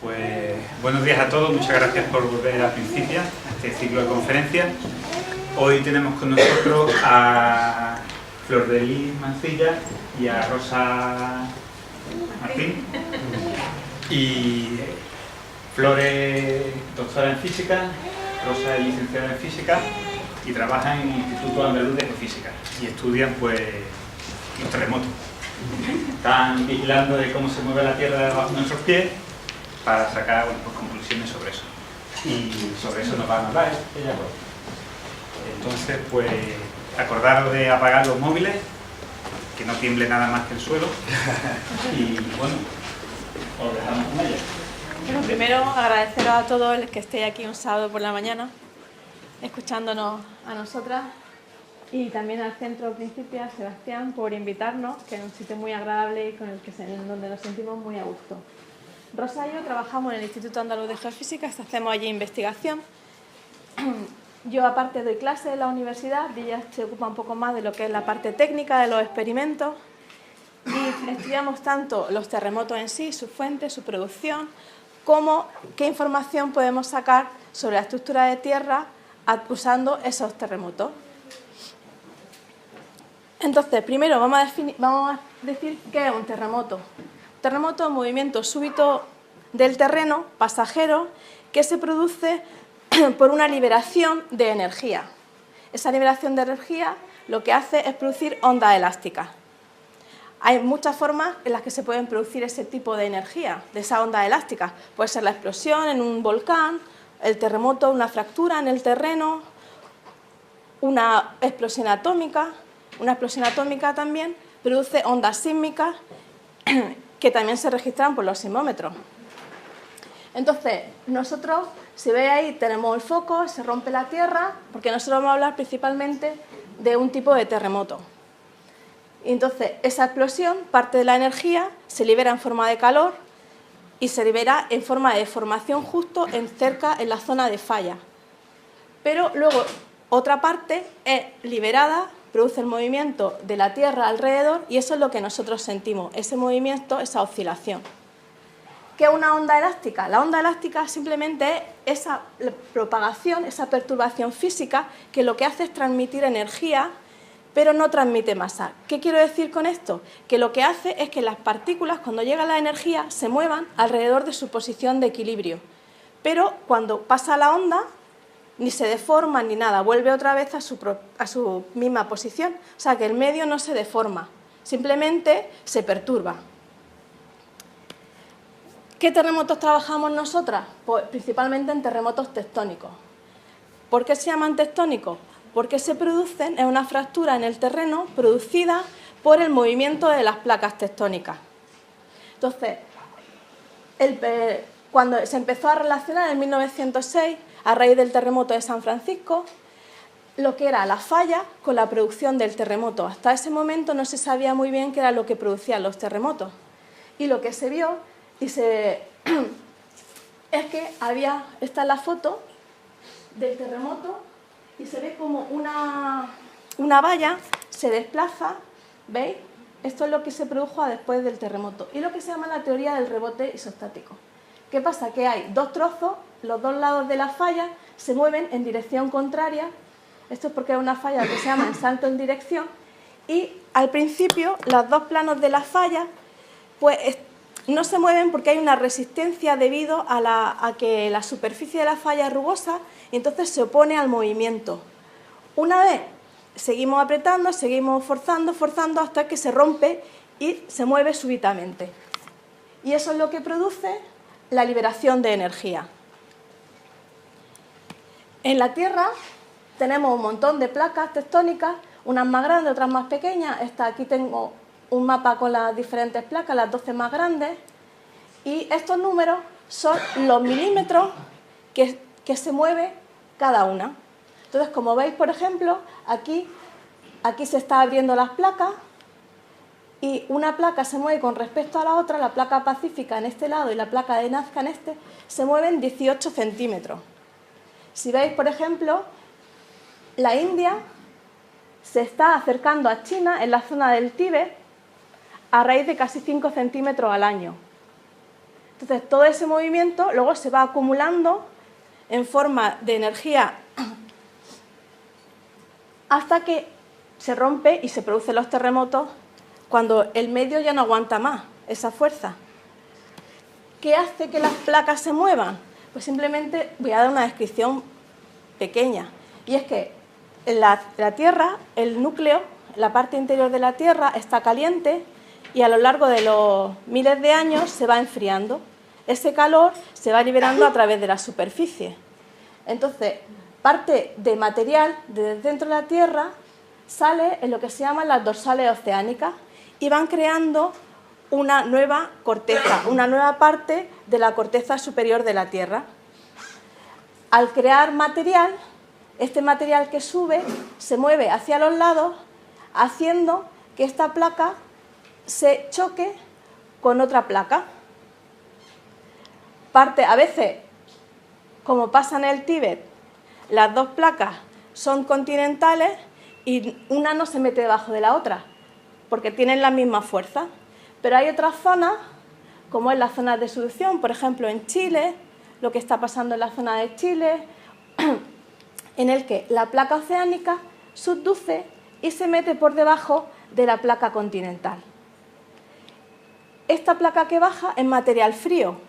Pues buenos días a todos, muchas gracias por volver a Principia, a este ciclo de conferencias. Hoy tenemos con nosotros a Flor de Lis Mancilla y a Rosa Martín. Y Flor es doctora en física, Rosa es licenciada en física y trabaja en el Instituto Andaluz de Geofísica y estudian pues los terremotos. Están vigilando de cómo se mueve la Tierra bajo nuestros pies para sacar pues, conclusiones sobre eso. Y sobre eso nos van a hablar ella. Entonces, pues, acordaros de apagar los móviles, que no tiemble nada más que el suelo. Y bueno, os dejamos con ella. Bueno, primero agradeceros a todos los que estéis aquí un sábado por la mañana, escuchándonos a nosotras, y también al Centro Principia, Sebastián, por invitarnos, que es un sitio muy agradable y en donde nos sentimos muy a gusto. Rosa y yo trabajamos en el Instituto Andaluz de Geofísica, hacemos allí investigación. Yo aparte doy clase en la universidad, ella se ocupa un poco más de lo que es la parte técnica de los experimentos, y estudiamos tanto los terremotos en sí, su fuente, su producción, como qué información podemos sacar sobre la estructura de tierra usando esos terremotos. Entonces, primero vamos a decir qué es un terremoto. Un terremoto es un movimiento súbito del terreno, pasajero, que se produce por una liberación de energía. Esa liberación de energía lo que hace es producir ondas elásticas. Hay muchas formas en las que se pueden producir ese tipo de energía, de esa onda elástica. Puede ser la explosión en un volcán, el terremoto, una fractura en el terreno, una explosión atómica. Una explosión atómica también produce ondas sísmicas que también se registran por los sismómetros. Entonces, nosotros, si veis ahí, tenemos el foco, se rompe la Tierra, porque nosotros vamos a hablar principalmente de un tipo de terremoto. Y entonces, esa explosión, parte de la energía, se libera en forma de calor y se libera en forma de deformación justo en la zona de falla. Pero luego, otra parte es liberada, produce el movimiento de la Tierra alrededor, y eso es lo que nosotros sentimos, ese movimiento, esa oscilación. ¿Qué es una onda elástica? La onda elástica simplemente es esa propagación, esa perturbación física que lo que hace es transmitir energía, pero no transmite masa. ¿Qué quiero decir con esto? Que lo que hace es que las partículas, cuando llega la energía, se muevan alrededor de su posición de equilibrio. Pero cuando pasa la onda, ni se deforma ni nada, vuelve otra vez a su misma posición. O sea, que el medio no se deforma, simplemente se perturba. ¿Qué terremotos trabajamos nosotras? Pues principalmente en terremotos tectónicos. ¿Por qué se llaman tectónicos? Porque se producen en una fractura en el terreno producida por el movimiento de las placas tectónicas. Entonces, cuando se empezó a relacionar en 1906, a raíz del terremoto de San Francisco, lo que era la falla con la producción del terremoto. Hasta ese momento no se sabía muy bien qué era lo que producían los terremotos. Y lo que se vio es que esta es la foto del terremoto, y se ve como una valla se desplaza, ¿veis? Esto es lo que se produjo después del terremoto, y lo que se llama la teoría del rebote isostático. ¿Qué pasa? Que hay dos trozos, los dos lados de la falla se mueven en dirección contraria. Esto es porque es una falla que se llama en salto en dirección, y al principio los dos planos de la falla pues no se mueven porque hay una resistencia debido a que la superficie de la falla es rugosa, y entonces se opone al movimiento. Una vez seguimos apretando, seguimos forzando hasta que se rompe y se mueve súbitamente. Y eso es lo que produce la liberación de energía. En la Tierra tenemos un montón de placas tectónicas, unas más grandes, otras más pequeñas. Aquí tengo un mapa con las diferentes placas, las 12 más grandes, y estos números son los milímetros que se mueve cada una. Entonces, como veis, por ejemplo, aquí se está abriendo las placas, y una placa se mueve con respecto a la otra, la placa pacífica en este lado y la placa de Nazca en este, se mueven 18 centímetros. Si veis, por ejemplo, la India se está acercando a China en la zona del Tíbet a raíz de casi 5 centímetros al año. Entonces, todo ese movimiento luego se va acumulando en forma de energía hasta que se rompe y se producen los terremotos cuando el medio ya no aguanta más esa fuerza. ¿Qué hace que las placas se muevan? Pues simplemente voy a dar una descripción pequeña. Y es que la Tierra, el núcleo, la parte interior de la Tierra está caliente y a lo largo de los miles de años se va enfriando. Ese calor se va liberando a través de la superficie. Entonces, parte de material desde dentro de la Tierra sale en lo que se llaman las dorsales oceánicas y van creando una nueva corteza, una nueva parte de la corteza superior de la Tierra. Al crear material, este material que sube se mueve hacia los lados, haciendo que esta placa se choque con otra placa. A veces, como pasa en el Tíbet, las dos placas son continentales y una no se mete debajo de la otra, porque tienen la misma fuerza. Pero hay otras zonas, como en las zonas de subducción, por ejemplo en Chile, lo que está pasando en la zona de Chile, en el que la placa oceánica subduce y se mete por debajo de la placa continental. Esta placa que baja es material frío.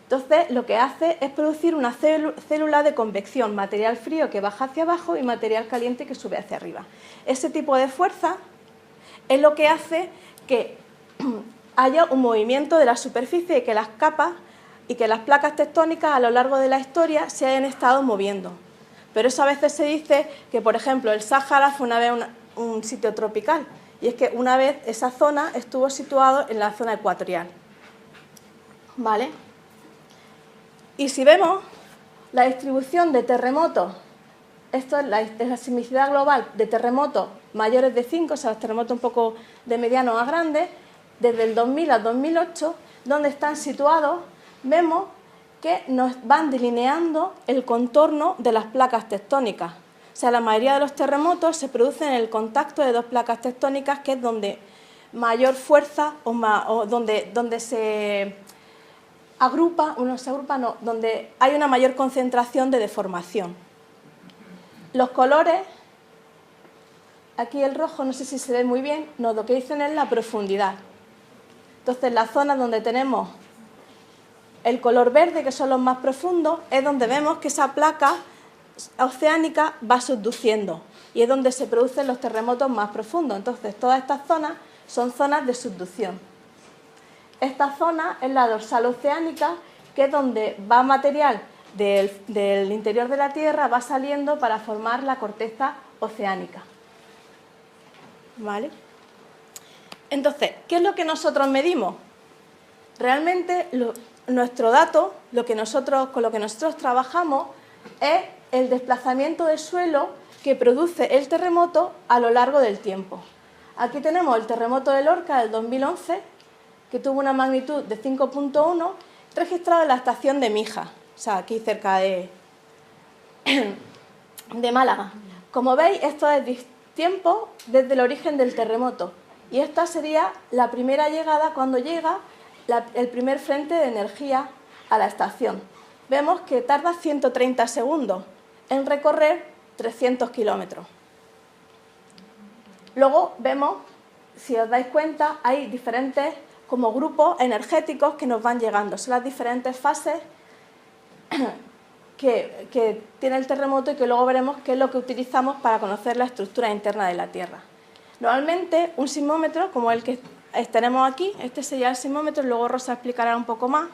Entonces, lo que hace es producir una célula de convección, material frío que baja hacia abajo y material caliente que sube hacia arriba. Ese tipo de fuerza es lo que hace que haya un movimiento de la superficie y que las capas y que las placas tectónicas a lo largo de la historia se hayan estado moviendo. Pero eso a veces se dice que, por ejemplo, el Sáhara fue una vez un sitio tropical, y es que una vez esa zona estuvo situada en la zona ecuatorial. ¿Vale? Y si vemos la distribución de terremotos, esto es la sismicidad global de terremotos mayores de 5, o sea, los terremotos un poco de mediano a grandes, desde el 2000 al 2008, donde están situados, vemos que nos van delineando el contorno de las placas tectónicas. O sea, la mayoría de los terremotos se producen en el contacto de dos placas tectónicas, que es donde mayor fuerza o donde se agrupa, donde hay una mayor concentración de deformación. Los colores, aquí el rojo, no sé si se ve muy bien, lo que dicen es la profundidad. Entonces, la zona donde tenemos el color verde, que son los más profundos, es donde vemos que esa placa oceánica va subduciendo y es donde se producen los terremotos más profundos. Entonces, todas estas zonas son zonas de subducción. Esta zona es la dorsal oceánica, que es donde va material del interior de la Tierra, va saliendo para formar la corteza oceánica. ¿Vale? Entonces, ¿qué es lo que nosotros medimos? Realmente nuestro dato, con lo que nosotros trabajamos, es el desplazamiento del suelo que produce el terremoto a lo largo del tiempo. Aquí tenemos el terremoto de Lorca del 2011, que tuvo una magnitud de 5.1, registrado en la estación de Mija, o sea, aquí cerca de Málaga. Como veis, esto es tiempo desde el origen del terremoto, y esta sería la primera llegada, cuando llega el primer frente de energía a la estación. Vemos que tarda 130 segundos en recorrer 300 kilómetros. Luego vemos, si os dais cuenta, hay diferentes como grupos energéticos que nos van llegando. Son las diferentes fases que tiene el terremoto y que luego veremos qué es lo que utilizamos para conocer la estructura interna de la Tierra. Normalmente, un sismómetro, como el que tenemos aquí, este sería el sismómetro, luego Rosa explicará un poco más,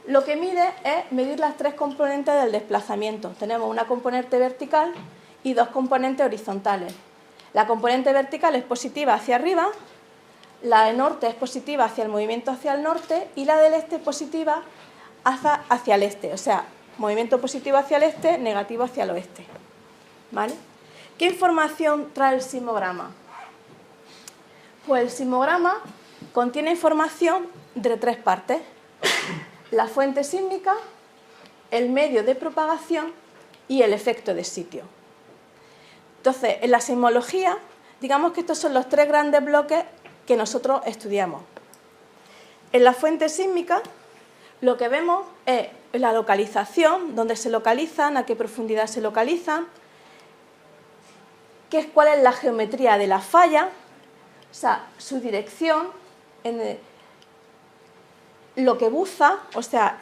lo que mide es medir las tres componentes del desplazamiento. Tenemos una componente vertical y dos componentes horizontales. La componente vertical es positiva hacia arriba, la de norte es positiva hacia el movimiento hacia el norte y la del este es positiva hacia el este. O sea, movimiento positivo hacia el este, negativo hacia el oeste. ¿Vale? ¿Qué información trae el sismograma? Pues el sismograma contiene información de tres partes: la fuente sísmica, el medio de propagación y el efecto de sitio. Entonces, en la sismología, digamos que estos son los tres grandes bloques que nosotros estudiamos. En la fuente sísmica lo que vemos es la localización, dónde se localizan, a qué profundidad se localizan, cuál es la geometría de la falla, o sea, su dirección, lo que buza, o sea,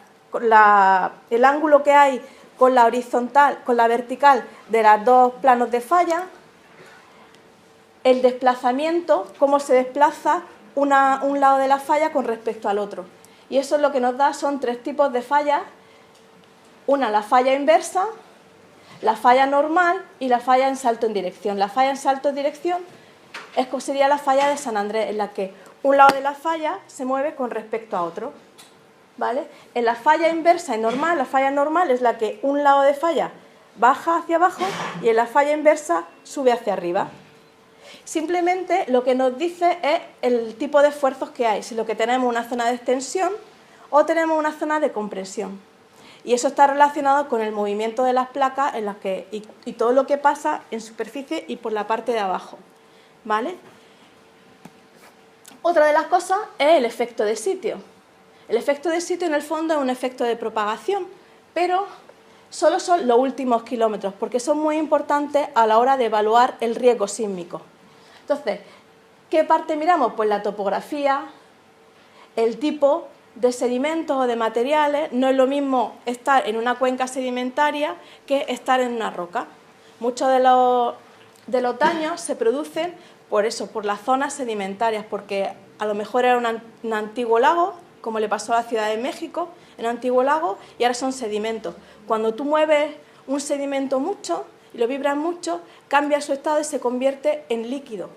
el ángulo que hay con la horizontal, con la vertical de los dos planos de falla, el desplazamiento, cómo se desplaza un lado de la falla con respecto al otro. Y eso es lo que nos da, son tres tipos de fallas. Una, la falla inversa, la falla normal y la falla en salto en dirección. La falla en salto en dirección sería la falla de San Andrés, en la que un lado de la falla se mueve con respecto a otro, ¿vale? En la falla inversa y normal, la falla normal es la que un lado de falla baja hacia abajo y en la falla inversa sube hacia arriba. Simplemente lo que nos dice es el tipo de esfuerzos que hay, si lo que tenemos es una zona de extensión o tenemos una zona de compresión. Y eso está relacionado con el movimiento de las placas y todo lo que pasa en superficie y por la parte de abajo, ¿vale? Otra de las cosas es el efecto de sitio. El efecto de sitio en el fondo es un efecto de propagación, pero solo son los últimos kilómetros, porque son muy importantes a la hora de evaluar el riesgo sísmico. Entonces, ¿qué parte miramos? Pues la topografía, el tipo de sedimentos o de materiales. No es lo mismo estar en una cuenca sedimentaria que estar en una roca. Muchos de los daños se producen por eso, por las zonas sedimentarias, porque a lo mejor era un antiguo lago, como le pasó a la Ciudad de México, en un antiguo lago, y ahora son sedimentos. Cuando tú mueves un sedimento mucho y lo vibras mucho, cambia su estado y se convierte en líquido.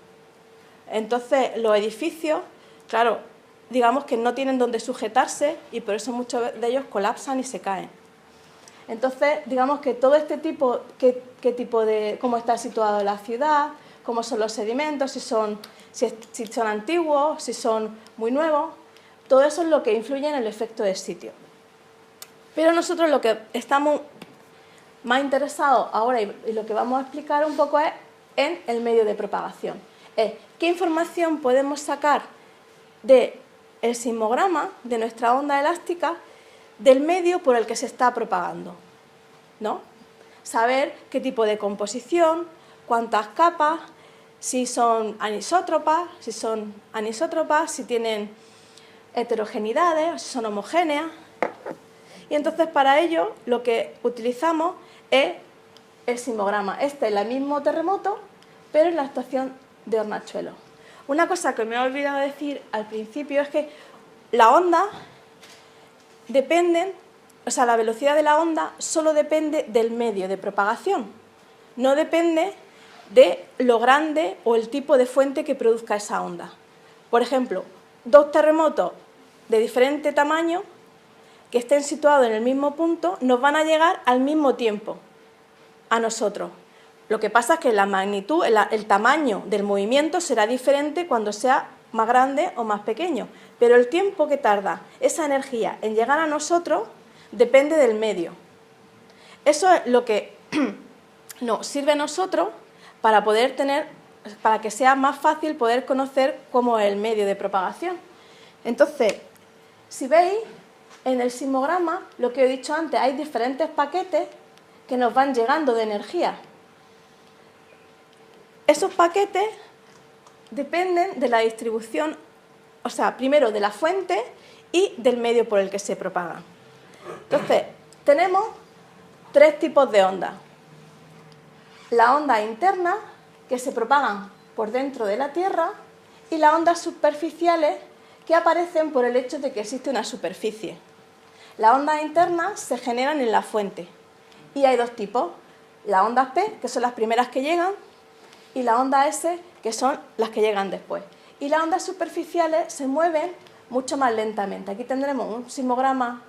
Entonces, los edificios, claro, digamos que no tienen donde sujetarse y por eso muchos de ellos colapsan y se caen. Entonces, digamos que todo este tipo, cómo está situado la ciudad, cómo son los sedimentos, si son antiguos, si son muy nuevos, todo eso es lo que influye en el efecto de sitio. Pero nosotros lo que estamos más interesados ahora y lo que vamos a explicar un poco es en el medio de propagación. Es qué información podemos sacar del sismograma, de nuestra onda elástica, del medio por el que se está propagando, ¿no? Saber qué tipo de composición, cuántas capas, si son anisótropas, si tienen heterogeneidades, si son homogéneas. Y entonces para ello lo que utilizamos es el sismograma. Este es el mismo terremoto, pero en la estación de Hornachuelos. Una cosa que me he olvidado decir al principio es que la onda la velocidad de la onda solo depende del medio de propagación, no depende de lo grande o el tipo de fuente que produzca esa onda. Por ejemplo, dos terremotos de diferente tamaño que estén situados en el mismo punto nos van a llegar al mismo tiempo a nosotros. Lo que pasa es que la magnitud, el tamaño del movimiento será diferente cuando sea más grande o más pequeño, pero el tiempo que tarda esa energía en llegar a nosotros depende del medio. Eso es lo que nos sirve a nosotros para que sea más fácil poder conocer cómo es el medio de propagación. Entonces, si veis, en el sismograma, lo que he dicho antes, hay diferentes paquetes que nos van llegando de energía. Esos paquetes dependen de la distribución, o sea, primero de la fuente y del medio por el que se propagan. Entonces, tenemos tres tipos de ondas. La onda interna, que se propagan por dentro de la Tierra, y las ondas superficiales, que aparecen por el hecho de que existe una superficie. Las ondas internas se generan en la fuente y hay dos tipos, las ondas P, que son las primeras que llegan, y las ondas S, que son las que llegan después. Y las ondas superficiales se mueven mucho más lentamente. Aquí tendremos un sismograma,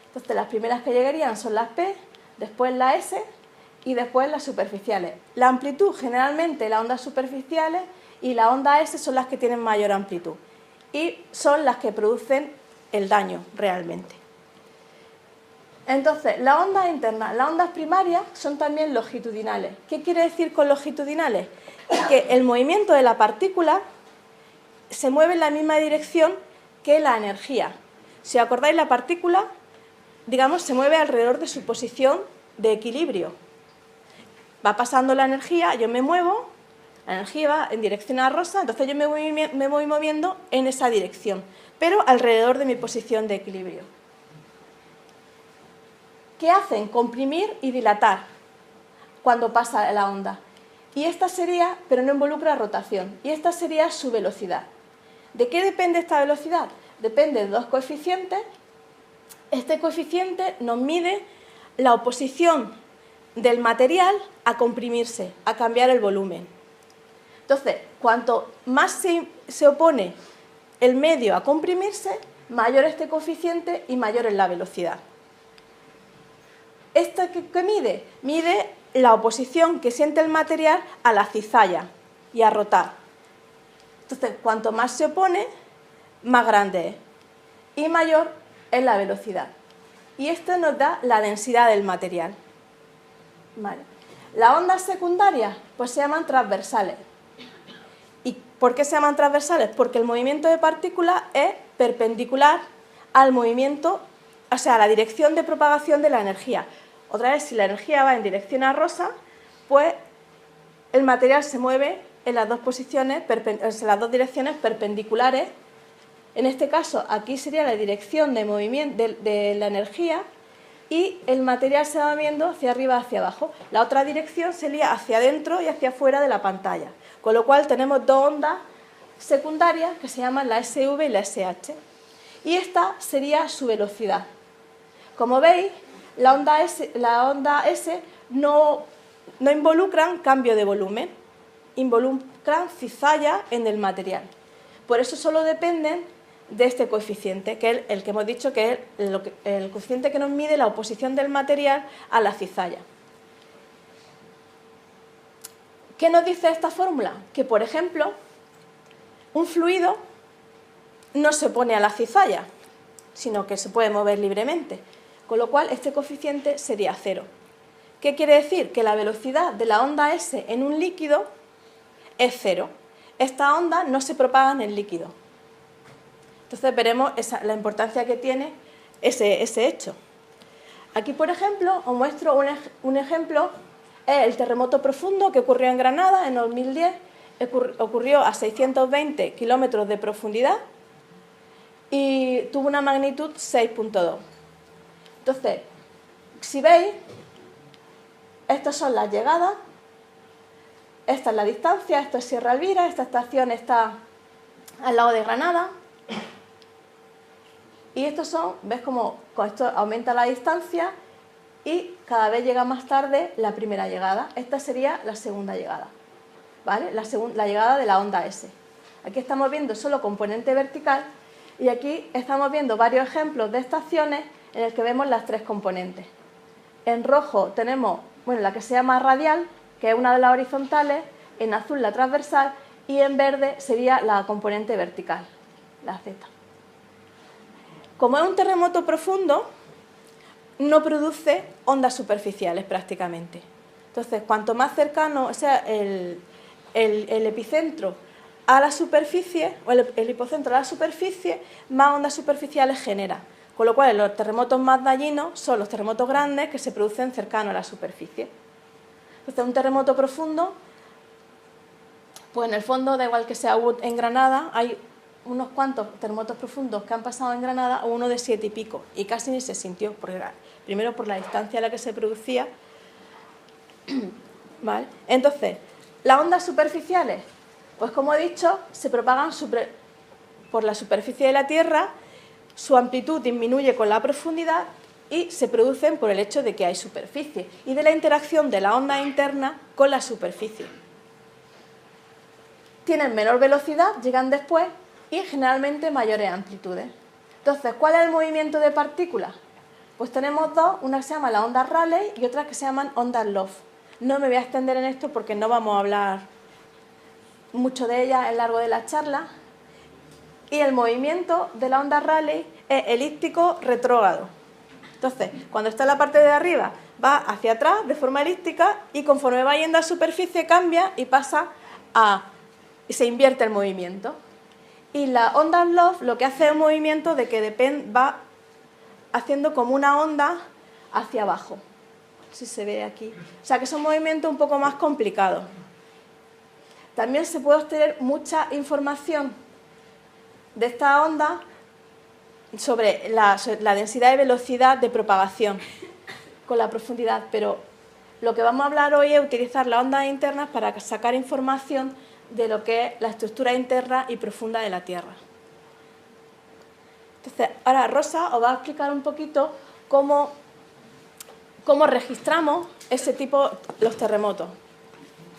entonces las primeras que llegarían son las P, después las S y después las superficiales. La amplitud, generalmente las ondas superficiales y las ondas S son las que tienen mayor amplitud y son las que producen el daño realmente. Entonces, las ondas internas, las ondas primarias son también longitudinales. ¿Qué quiere decir con longitudinales? Que el movimiento de la partícula se mueve en la misma dirección que la energía. Si acordáis, la partícula digamos, se mueve alrededor de su posición de equilibrio. Va pasando la energía, yo me muevo, la energía va en dirección a rosa, entonces yo me voy moviendo en esa dirección, pero alrededor de mi posición de equilibrio. ¿Qué hacen? Comprimir y dilatar cuando pasa la onda. Y esta sería, pero no involucra rotación, y esta sería su velocidad. ¿De qué depende esta velocidad? Depende de dos coeficientes. Este coeficiente nos mide la oposición del material a comprimirse, a cambiar el volumen. Entonces, cuanto más se opone el medio a comprimirse, mayor este coeficiente y mayor es la velocidad. ¿Esto qué mide? Mide la oposición que siente el material a la cizalla y a rotar. Entonces, cuanto más se opone, más grande es y mayor es la velocidad. Y esto nos da la densidad del material. Vale. Las ondas secundarias pues se llaman transversales. ¿Y por qué se llaman transversales? Porque el movimiento de partículas es perpendicular al movimiento, o sea, a la dirección de propagación de la energía. Otra vez, si la energía va en dirección a rosa, pues el material se mueve en las dos posiciones, en las dos direcciones perpendiculares. En este caso, aquí sería la dirección de movimiento de la energía y el material se va moviendo hacia arriba, hacia abajo. La otra dirección sería hacia adentro y hacia afuera de la pantalla. Con lo cual tenemos dos ondas secundarias que se llaman la SV y la SH. Y esta sería su velocidad. Como veis, la onda S no involucran cambio de volumen, involucran cizalla en el material. Por eso solo dependen de este coeficiente, que es el que hemos dicho que es el coeficiente que nos mide la oposición del material a la cizalla. ¿Qué nos dice esta fórmula? Que, por ejemplo, un fluido no se opone a la cizalla, sino que se puede mover libremente, con lo cual este coeficiente sería 0. ¿Qué quiere decir? Que la velocidad de la onda S en un líquido es 0. Esta onda no se propaga en el líquido. Entonces veremos la importancia que tiene ese hecho. Aquí, por ejemplo, os muestro un ejemplo, es el terremoto profundo que ocurrió en Granada en 2010, ocurrió a 620 kilómetros de profundidad y tuvo una magnitud 6.2. Entonces, si veis, estas son las llegadas, esta es la distancia, esto es Sierra Elvira, esta estación está al lado de Granada. Y estos son, ves cómo con esto aumenta la distancia y cada vez llega más tarde la primera llegada. Esta sería la segunda llegada, ¿vale? La llegada de la onda S. Aquí estamos viendo solo componente vertical y aquí estamos viendo varios ejemplos de estaciones en el que vemos las tres componentes. En rojo tenemos, la que se llama radial, que es una de las horizontales, en azul la transversal y en verde sería la componente vertical, la Z. Como es un terremoto profundo, no produce ondas superficiales prácticamente. Entonces, cuanto más cercano sea el epicentro a la superficie, o el hipocentro a la superficie, más ondas superficiales genera. Con lo cual, los terremotos más dañinos son los terremotos grandes que se producen cercanos a la superficie. Entonces, un terremoto profundo, pues en el fondo, da igual que sea en Granada, hay unos cuantos terremotos profundos que han pasado en Granada, o uno de 7 y pico, y casi ni se sintió, primero por la distancia a la que se producía. ¿Vale? Entonces, las ondas superficiales, pues como he dicho, se propagan por la superficie de la Tierra, su amplitud disminuye con la profundidad y se producen por el hecho de que hay superficie y de la interacción de la onda interna con la superficie. Tienen menor velocidad, llegan después y generalmente mayores amplitudes. Entonces, ¿cuál es el movimiento de partículas? Pues tenemos dos, una que se llama la onda Rayleigh y otra que se llaman ondas Love. No me voy a extender en esto porque no vamos a hablar mucho de ellas a lo largo de la charla. Y el movimiento de la onda Rayleigh es elíptico retrógrado. Entonces, cuando está en la parte de arriba, va hacia atrás de forma elíptica y conforme va yendo a la superficie cambia y y se invierte el movimiento. Y la onda Love lo que hace es un movimiento de que va haciendo como una onda hacia abajo. Si se ve aquí. O sea que es un movimiento un poco más complicado. También se puede obtener mucha información de esta onda sobre la densidad y velocidad de propagación con la profundidad, pero lo que vamos a hablar hoy es utilizar las ondas internas para sacar información de lo que es la estructura interna y profunda de la Tierra. Entonces, ahora Rosa os va a explicar un poquito cómo registramos ese tipo, los terremotos,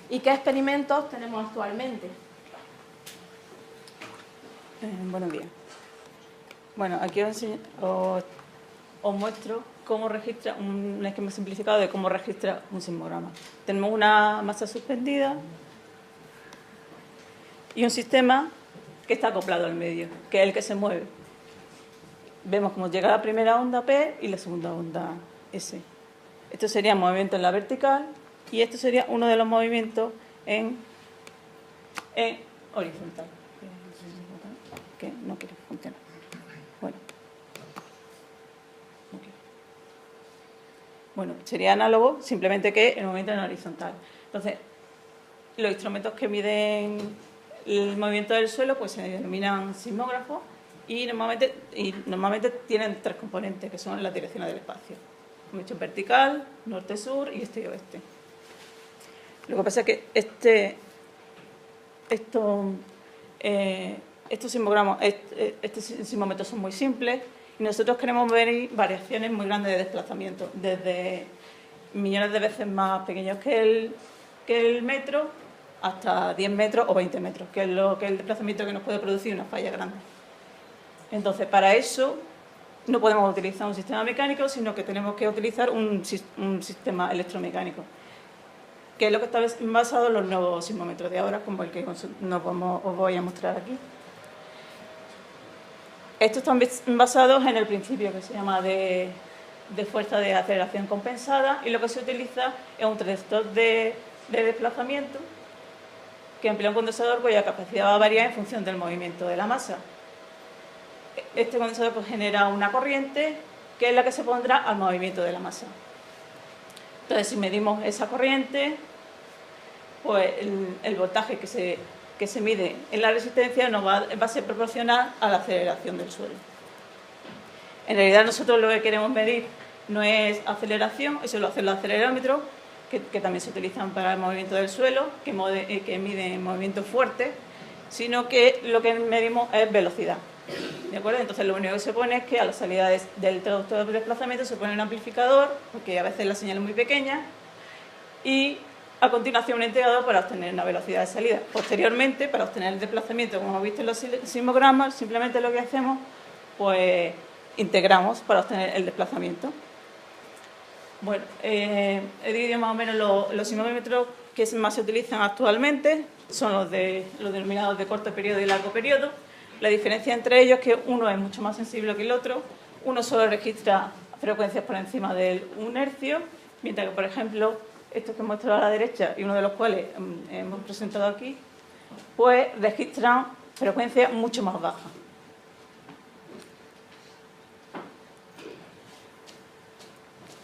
y qué experimentos tenemos actualmente. Buenos días. Bueno, aquí os muestro cómo registra, un esquema simplificado de cómo registra un sismograma. Tenemos una masa suspendida y un sistema que está acoplado al medio, que es el que se mueve. Vemos cómo llega la primera onda P y la segunda onda S. Esto sería movimiento en la vertical y esto sería uno de los movimientos en horizontal. Que no quiere funcionar. Bueno, sería análogo, simplemente que el movimiento en horizontal. Entonces, los instrumentos que miden el movimiento del suelo pues se denominan sismógrafos y normalmente tienen tres componentes, que son las direcciones del espacio. Hemos hecho vertical, norte-sur y este y oeste. Lo que pasa es que estos sismómetros son muy simples y nosotros queremos ver variaciones muy grandes de desplazamiento, desde millones de veces más pequeños que el metro hasta 10 metros o 20 metros, que es el desplazamiento que nos puede producir una falla grande. Entonces, para eso no podemos utilizar un sistema mecánico, sino que tenemos que utilizar un sistema electromecánico, que es lo que está basado en los nuevos sismómetros de ahora, como el que os voy a mostrar aquí. Estos están basados en el principio que se llama de fuerza de aceleración compensada, y lo que se utiliza es un transistor de desplazamiento que emplea un condensador cuya capacidad va a variar en función del movimiento de la masa. Este condensador pues genera una corriente que es la que se pondrá al movimiento de la masa. Entonces, si medimos esa corriente, pues el voltaje que se mide en la resistencia va a ser proporcional a la aceleración del suelo. En realidad nosotros lo que queremos medir no es aceleración, eso lo hacen los acelerómetros, que también se utilizan para el movimiento del suelo, que miden movimientos fuertes, sino que lo que medimos es velocidad. ¿De acuerdo? Entonces lo único que se pone es que a la salida del traductor de desplazamiento se pone un amplificador, porque a veces la señal es muy pequeña, y a continuación un integrador para obtener una velocidad de salida. Posteriormente, para obtener el desplazamiento, como hemos visto en los sismogramas, simplemente lo que hacemos, pues integramos para obtener el desplazamiento. Bueno, he dividido más o menos los sismómetros que más se utilizan actualmente, son los denominados de corto periodo y largo periodo. La diferencia entre ellos es que uno es mucho más sensible que el otro. Uno solo registra frecuencias por encima de 1 hercio, mientras que, por ejemplo, estos que muestro a la derecha, y uno de los cuales hemos presentado aquí, pues registran frecuencias mucho más bajas.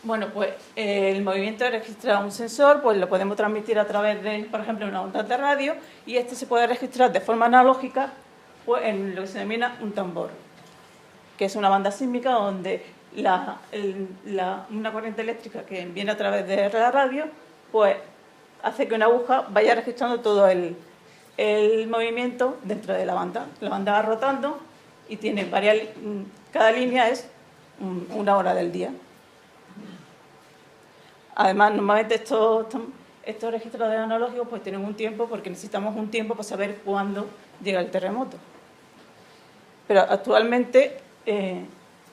Bueno, pues el movimiento registra un sensor, pues lo podemos transmitir a través de, por ejemplo, una onda de radio, y este se puede registrar de forma analógica pues, en lo que se denomina un tambor, que es una banda sísmica donde una corriente eléctrica que viene a través de la radio, pues hace que una aguja vaya registrando todo el movimiento dentro de la banda. La banda va rotando y tiene cada línea es 1 hora del día. Además, normalmente estos registradores analógicos pues tienen un tiempo, porque necesitamos un tiempo para saber cuándo llega el terremoto. Pero actualmente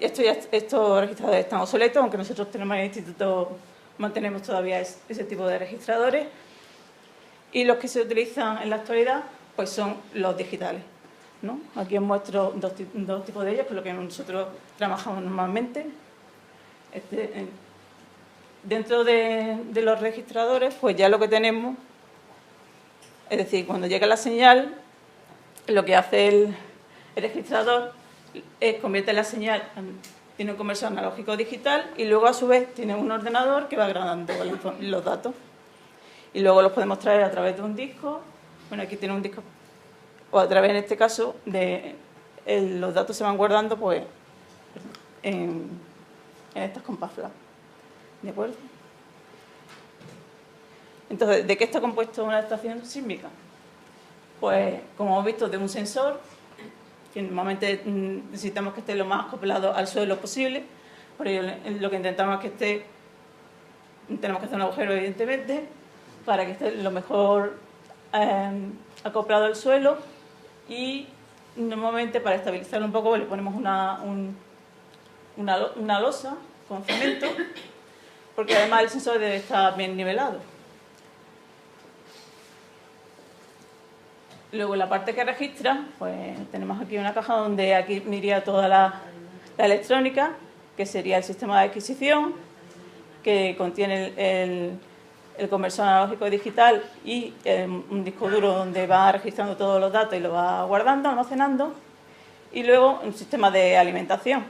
estos registradores están obsoletos, aunque nosotros tenemos en el instituto, mantenemos todavía ese tipo de registradores. Y los que se utilizan en la actualidad pues son los digitales, ¿no? Aquí os muestro dos tipos de ellos, con los que nosotros trabajamos normalmente. Dentro de los registradores, pues ya lo que tenemos, es decir, cuando llega la señal, lo que hace el registrador es convierte la señal tiene un conversor analógico digital y luego a su vez tiene un ordenador que va grabando los datos. Y luego los podemos traer a través de un disco. Bueno, aquí tiene un disco. O a través, en este caso, los datos se van guardando pues en estas compact flash. ¿De acuerdo? Entonces, ¿de qué está compuesto una estación sísmica? Pues, como hemos visto, de un sensor, que normalmente necesitamos que esté lo más acoplado al suelo posible. Por ello, lo que intentamos es que esté, tenemos que hacer un agujero, evidentemente, para que esté lo mejor acoplado al suelo, y normalmente para estabilizarlo un poco le ponemos una losa con cemento, porque además el sensor debe estar bien nivelado. Luego la parte que registra, pues tenemos aquí una caja donde aquí iría toda la electrónica, que sería el sistema de adquisición, que contiene el conversor analógico digital y un disco duro donde va registrando todos los datos y lo va guardando, almacenando. Y luego un sistema de alimentación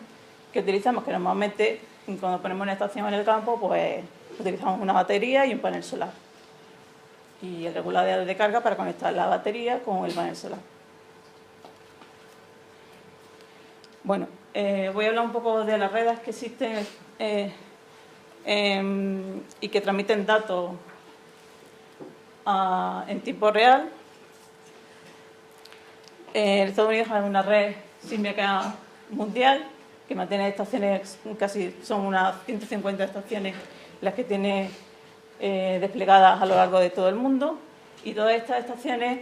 que utilizamos, que normalmente cuando ponemos una estación en el campo, pues utilizamos una batería y un panel solar. Y el regulador de carga para conectar la batería con el panel solar. Bueno, voy a hablar un poco de las redes que existen y que transmiten datos en tiempo real. En Estados Unidos hay una red sísmica mundial que mantiene estaciones, son unas 150 estaciones las que tiene desplegadas a lo largo de todo el mundo, y todas estas estaciones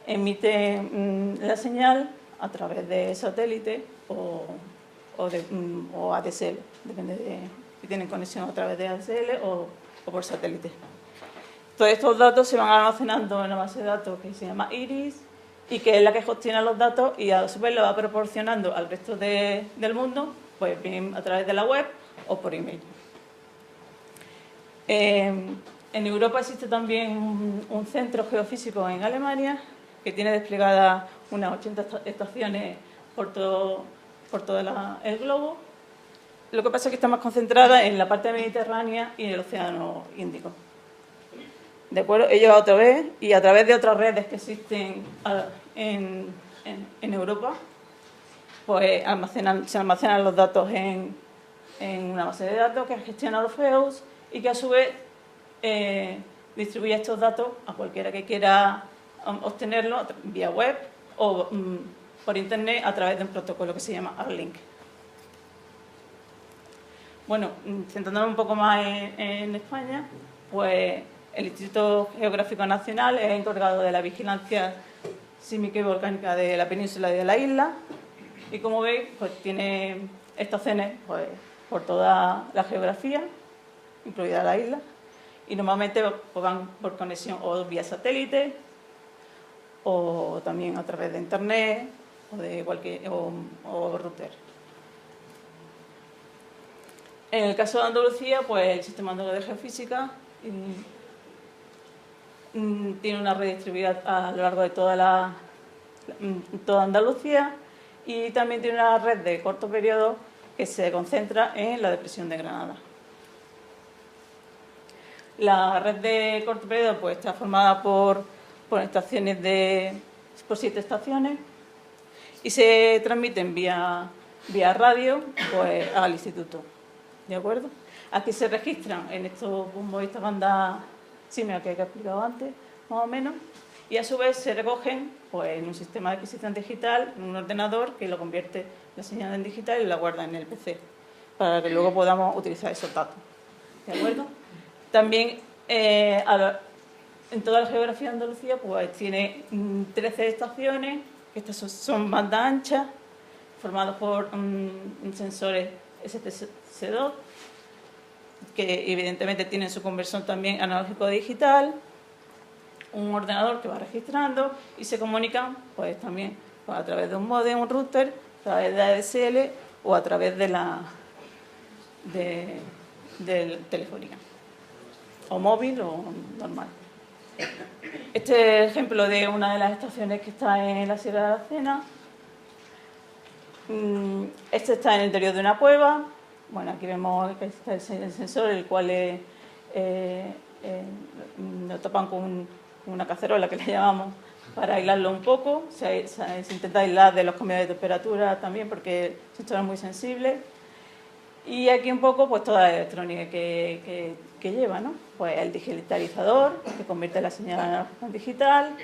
emiten la señal a través de satélite o ADSL, depende de si tienen conexión a través de ADSL o por satélite. Todos estos datos se van almacenando en una base de datos que se llama IRIS, y que es la que gestiona los datos y a su vez lo va proporcionando al resto del mundo, pues bien a través de la web o por email. En Europa existe también un centro geofísico en Alemania que tiene desplegadas unas 80 estaciones por todo el globo. Lo que pasa es que está más concentrada en la parte mediterránea y en el Océano Índico. ¿De acuerdo? Ellos a través de otras redes que existen en Europa, pues se almacenan los datos en una base de datos que gestiona Orpheus y que a su vez distribuye estos datos a cualquiera que quiera obtenerlo vía web o por internet a través de un protocolo que se llama ARLink. Bueno, centrándonos un poco más en España, pues el Instituto Geográfico Nacional es encargado de la vigilancia sísmica y volcánica de la península y de la isla, y como veis, pues tiene estaciones pues, por toda la geografía, incluida la isla, y normalmente pues, van por conexión o vía satélite o también a través de internet o de o router. En el caso de Andalucía, pues el Sistema Andaluz de Geofísica tiene una red distribuida a lo largo de toda Andalucía, y también tiene una red de corto periodo que se concentra en la depresión de Granada. La red de corto periodo pues, está formada por estaciones por 7 estaciones, y se transmiten vía radio pues, al instituto. ¿De acuerdo? Aquí se registran en estos bombos y esta banda sísmica que he explicado antes, más o menos, y a su vez se recogen pues, en un sistema de adquisición digital, en un ordenador que lo convierte la señal en digital y la guarda en el PC, para que luego podamos utilizar esos datos. ¿De acuerdo? También en toda la geografía de Andalucía pues, tiene 13 estaciones, que estas son bandas anchas, formadas por sensores STC2, que evidentemente tienen su conversión también analógico digital, un ordenador que va registrando y se comunican pues también pues, a través de un módem, un router, a través de ADSL o a través de telefónica, o móvil o normal. Este es el ejemplo de una de las estaciones que está en la Sierra de Aracena. Este está en el interior de una cueva. Bueno, aquí vemos que está el sensor, el cual lo tapan con una cacerola, que le llamamos, para aislarlo un poco. Se intenta aislar de los cambios de temperatura también, porque el sensor es muy sensible. Y aquí un poco pues toda la electrónica que lleva, ¿no? Pues el digitalizador, que convierte la señal analógica en digital.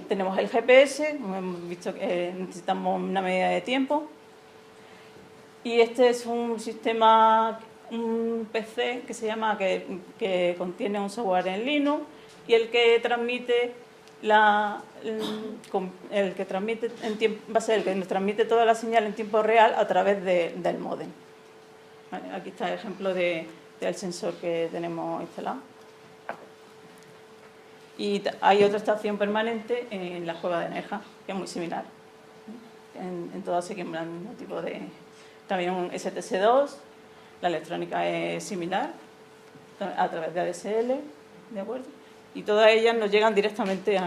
Tenemos el GPS, como hemos visto que necesitamos una medida de tiempo. Y este es un sistema, un PC que se llama, que contiene un software en Linux, y el que transmite va a ser el que nos transmite toda la señal en tiempo real a través del módem. Vale, aquí está el ejemplo del sensor que tenemos instalado. Y hay otra estación permanente en la cueva de Nerja, que es muy similar. En todas se quiebran el mismo tipo de... También un STS2, la electrónica es similar, a través de ADSL, ¿de acuerdo? Y todas ellas nos llegan directamente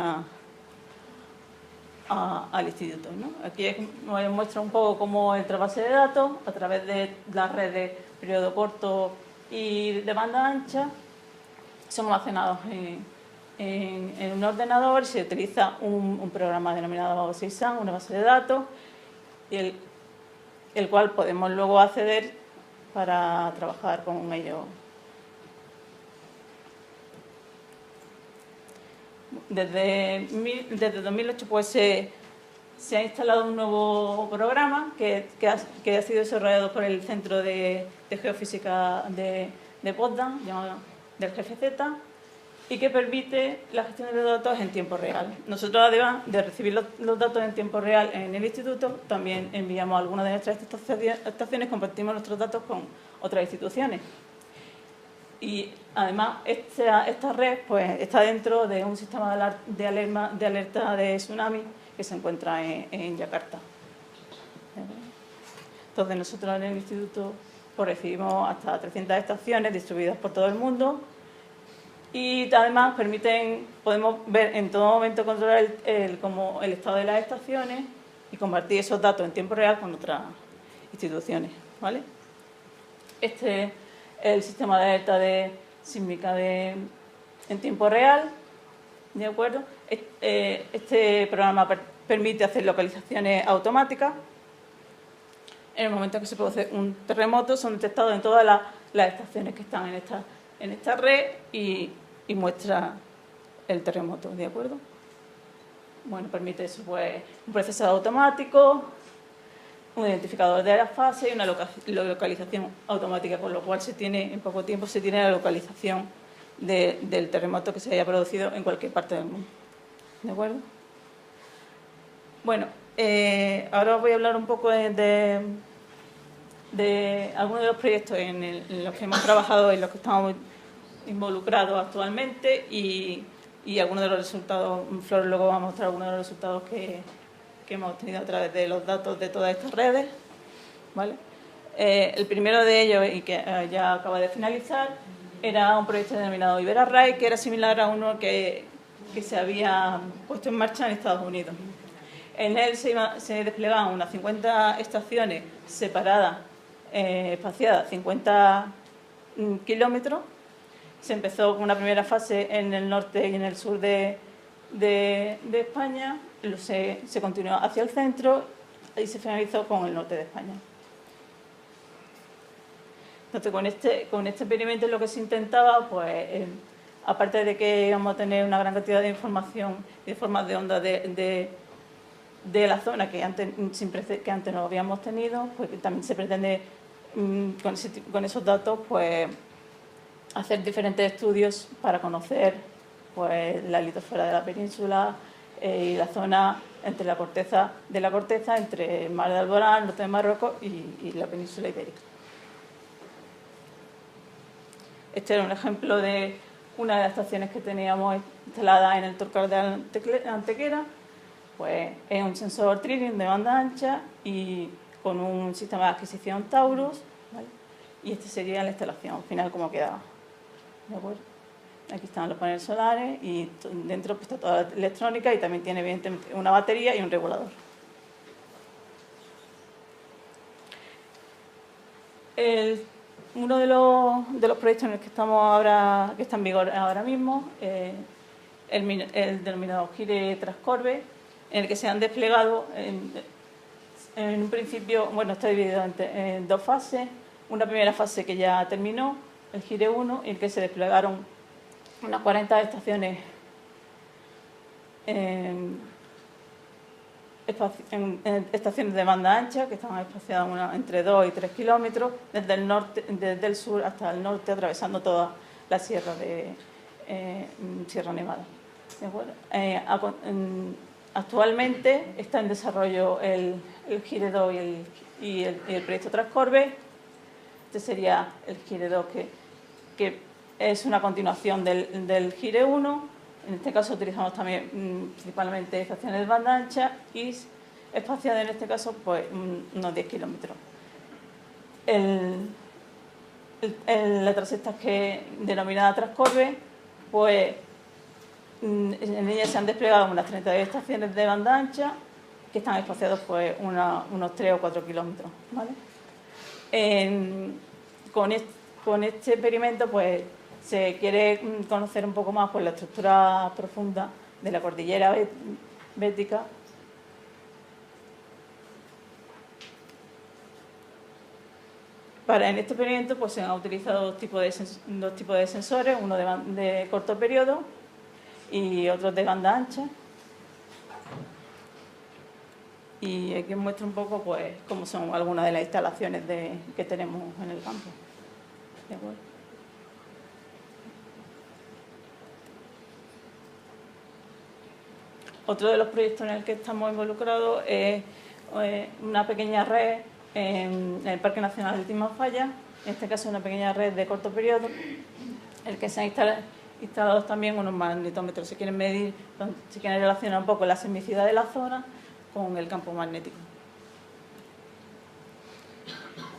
al instituto, ¿no? Aquí nos muestra un poco cómo entra base de datos a través de las redes periodo corto y de banda ancha. Son almacenados en un ordenador. Se utiliza un programa denominado SysAM, una base de datos, el cual podemos luego acceder para trabajar con ello. Desde 2008 pues se ha instalado un nuevo programa que ha sido desarrollado por el Centro de Geofísica de Potsdam, llamado del GFZ, y que permite la gestión de los datos en tiempo real. Nosotros, además de recibir los datos en tiempo real en el instituto, también enviamos algunas de nuestras estaciones, compartimos nuestros datos con otras instituciones. Y además esta red pues, está dentro de un sistema de alerta de tsunami que se encuentra en Yakarta. Entonces nosotros en el instituto pues, recibimos hasta 300 estaciones distribuidas por todo el mundo, y además podemos ver en todo momento, controlar como el estado de las estaciones y compartir esos datos en tiempo real con otras instituciones, ¿vale? Este es el sistema de alerta sísmica en tiempo real, ¿de acuerdo? Este programa permite hacer localizaciones automáticas. En el momento que se produce un terremoto, son detectados en todas las estaciones que están en esta red y muestra el terremoto, ¿de acuerdo? Bueno, permite eso, pues, un procesador automático, un identificador de las fases y una localización automática, con lo cual en poco tiempo se tiene la localización del terremoto que se haya producido en cualquier parte del mundo, ¿de acuerdo? Bueno, ahora voy a hablar un poco de algunos de los proyectos en los que hemos trabajado, en los que estamos involucrados actualmente, y algunos de los resultados. Flor luego va a mostrar algunos de los resultados que hemos obtenido a través de los datos de todas estas redes, ¿vale? El primero de ellos, y que ya acaba de finalizar, era un proyecto denominado IberaRail, que era similar a uno que se había puesto en marcha en Estados Unidos. En él se desplegaban unas 50 estaciones separadas, espaciadas 50 kilómetros. Se empezó con una primera fase en el norte y en el sur de España, se continuó hacia el centro y se finalizó con el norte de España. Entonces, con este experimento lo que se intentaba, pues, aparte de que íbamos a tener una gran cantidad de información y de formas de onda de la zona que antes no habíamos tenido, pues también se pretende con esos datos, pues, hacer diferentes estudios para conocer, pues, la litosfera de la península y la zona entre la corteza, entre el mar de Alborán, el norte de Marruecos y la península ibérica. Este era un ejemplo de una de las estaciones que teníamos instalada en el Torcal de Antequera. Pues es un sensor Tritium de banda ancha y con un sistema de adquisición Taurus, ¿vale? Y esta sería la instalación final como quedaba. ¿De acuerdo? Aquí están los paneles solares y dentro pues, está toda la electrónica, y también tiene evidentemente una batería y un regulador. Uno de los proyectos en el que estamos ahora, que está en vigor ahora mismo, el denominado Gire Transcorbe, en el que se han desplegado en un principio, bueno, está dividido en dos fases. Una primera fase que ya terminó, el Gire 1, en el que se desplegaron unas 40 estaciones en estaciones de banda ancha, que estaban espaciadas entre 2 y 3 kilómetros, desde el sur hasta el norte, atravesando toda la sierra de Sierra Nevada. Actualmente está en desarrollo el Gire 2 y el proyecto Transcorbe. Este sería el Gire 2, que es una continuación del Gire 1. En este caso utilizamos también principalmente estaciones de banda ancha y espaciadas en este caso pues unos 10 kilómetros. La trasesta denominada Transcorbe, pues en ella se han desplegado unas 32 estaciones de banda ancha que están espaciados pues unos 3 o 4 kilómetros, ¿vale? Con este experimento pues se quiere conocer un poco más pues, la estructura profunda de la cordillera bética. En este experimento pues, se han utilizado dos tipos de sensores, uno de corto periodo y otro de banda ancha. Y aquí os muestro un poco pues, cómo son algunas de las instalaciones que tenemos en el campo. ¿De acuerdo? Otro de los proyectos en el que estamos involucrados es una pequeña red en el Parque Nacional de Timanfaya, en este caso una pequeña red de corto periodo, en el que se han instalado también unos magnetómetros. Se quieren medir, se quieren relacionar un poco la sismicidad de la zona con el campo magnético.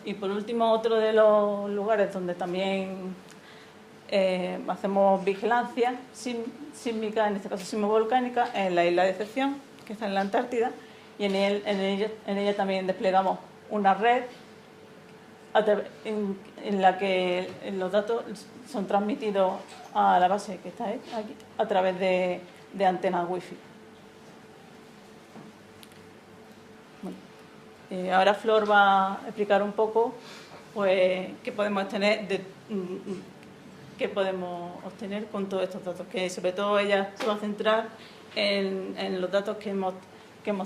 Y por último, otro de los lugares donde también hacemos vigilancia sísmica, en este caso sismovolcánica, en la isla de Decepción, que está en la Antártida, y en ella también desplegamos una red en la que los datos son transmitidos a la base que está aquí a través de antenas wifi. Bueno, ahora Flor va a explicar un poco pues, qué podemos obtener con todos estos datos, que sobre todo ella se va a centrar en los datos que hemos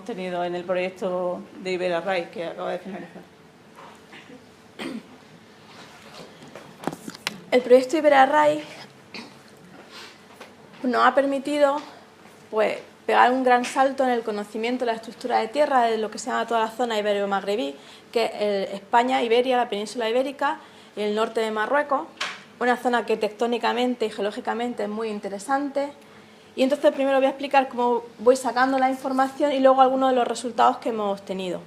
tenido en el proyecto de Iberarray, que acaba de finalizar. El proyecto Iberarray nos ha permitido pues, pegar un gran salto en el conocimiento de la estructura de tierra de lo que se llama toda la zona ibero-magrebí, que es España, Iberia, la península ibérica y el norte de Marruecos, una zona que tectónicamente y geológicamente es muy interesante. Y entonces primero voy a explicar cómo voy sacando la información y luego algunos de los resultados que hemos obtenido.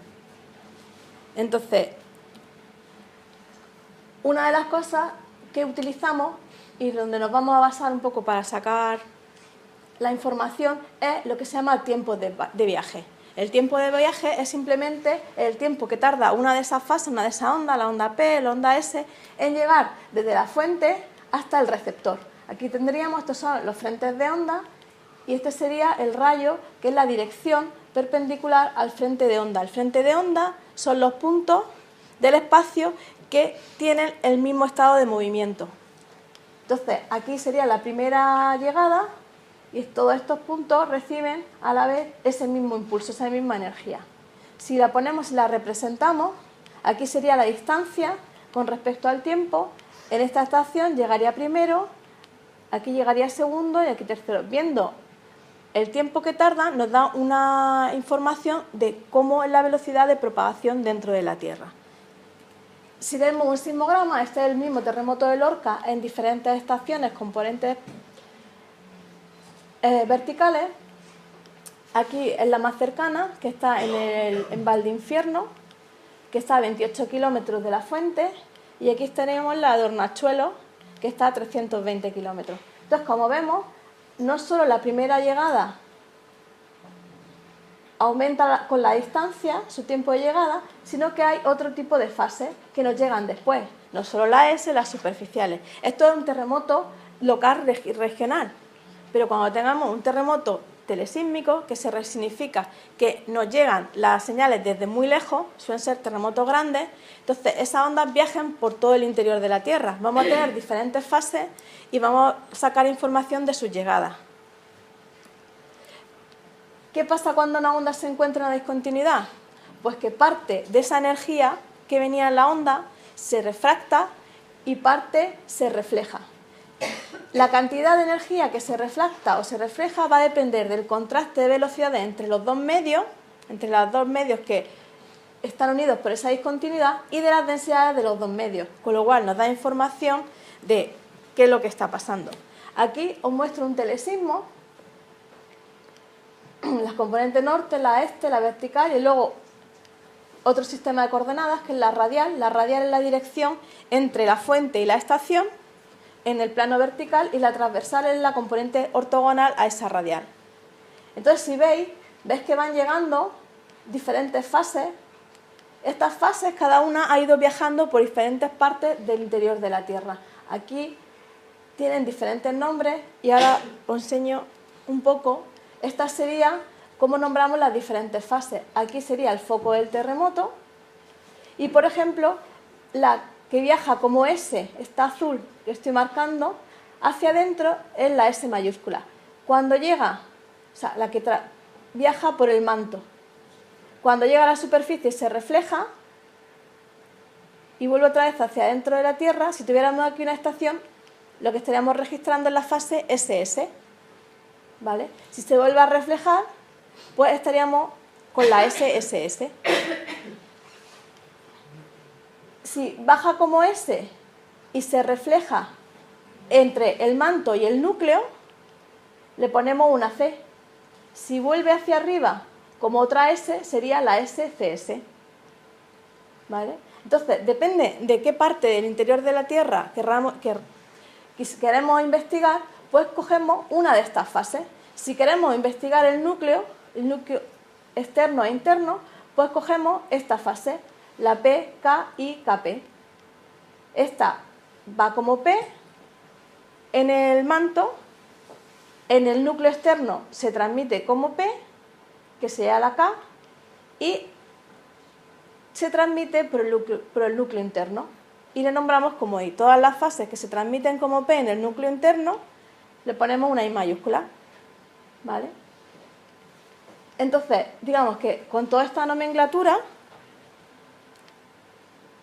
Entonces, una de las cosas que utilizamos y donde nos vamos a basar un poco para sacar la información es lo que se llama tiempo de viaje. El tiempo de viaje es simplemente el tiempo que tarda una de esas fases, una de esas ondas, la onda P, la onda S, en llegar desde la fuente hasta el receptor. Aquí tendríamos, estos son los frentes de onda y este sería el rayo, que es la dirección perpendicular al frente de onda. El frente de onda son los puntos del espacio que tienen el mismo estado de movimiento. Entonces, aquí sería la primera llegada y todos estos puntos reciben a la vez ese mismo impulso, esa misma energía. Si la ponemos y la representamos, aquí sería la distancia con respecto al tiempo. En esta estación llegaría primero, aquí llegaría segundo y aquí tercero. Viendo el tiempo que tarda nos da una información de cómo es la velocidad de propagación dentro de la Tierra. Si vemos un sismograma, este es el mismo terremoto de Lorca en diferentes estaciones, componentes verticales. Aquí es la más cercana, que está en Valdeinfierno, que está a 28 kilómetros de la fuente, y aquí tenemos la de Hornachuelos, que está a 320 kilómetros. Entonces, como vemos, no solo la primera llegada aumenta con la distancia su tiempo de llegada, sino que hay otro tipo de fases que nos llegan después, no solo las S, las superficiales. Esto es un terremoto local regional, pero cuando tengamos un terremoto telesísmico, que significa que nos llegan las señales desde muy lejos, suelen ser terremotos grandes, entonces esas ondas viajan por todo el interior de la Tierra. Vamos a tener diferentes fases y vamos a sacar información de sus llegadas. ¿Qué pasa cuando una onda se encuentra en una discontinuidad? Pues que parte de esa energía que venía en la onda se refracta y parte se refleja. La cantidad de energía que se refracta o se refleja va a depender del contraste de velocidades entre los dos medios que están unidos por esa discontinuidad y de las densidades de los dos medios, con lo cual nos da información de qué es lo que está pasando. Aquí os muestro un telesismo, las componentes norte, la este, la vertical y luego otro sistema de coordenadas que es la radial. La radial es la dirección entre la fuente y la estación en el plano vertical y la transversal es la componente ortogonal a esa radial. Entonces, si veis que van llegando diferentes fases. Estas fases, cada una ha ido viajando por diferentes partes del interior de la Tierra. Aquí tienen diferentes nombres y ahora os enseño un poco. Esta sería cómo nombramos las diferentes fases. Aquí sería el foco del terremoto y, por ejemplo, la que viaja como S, esta azul que estoy marcando, hacia adentro es la S mayúscula. Cuando llega, o sea, la que viaja por el manto. Cuando llega a la superficie se refleja y vuelve otra vez hacia adentro de la Tierra. Si tuviéramos aquí una estación, lo que estaríamos registrando es la fase SS. ¿Vale? Si se vuelve a reflejar, pues estaríamos con la SSS. Si baja como S y se refleja entre el manto y el núcleo, le ponemos una C. Si vuelve hacia arriba como otra S, sería la SCS. ¿Vale? Entonces, depende de qué parte del interior de la Tierra queremos investigar, pues cogemos una de estas fases. Si queremos investigar el núcleo externo e interno, pues cogemos esta fase, la P, K y KP. Esta va como P en el manto, en el núcleo externo se transmite como P, que sea la K, y se transmite por el núcleo interno. Y le nombramos como I. Todas las fases que se transmiten como P en el núcleo interno, le ponemos una I mayúscula. ¿Vale? Entonces, digamos que con toda esta nomenclatura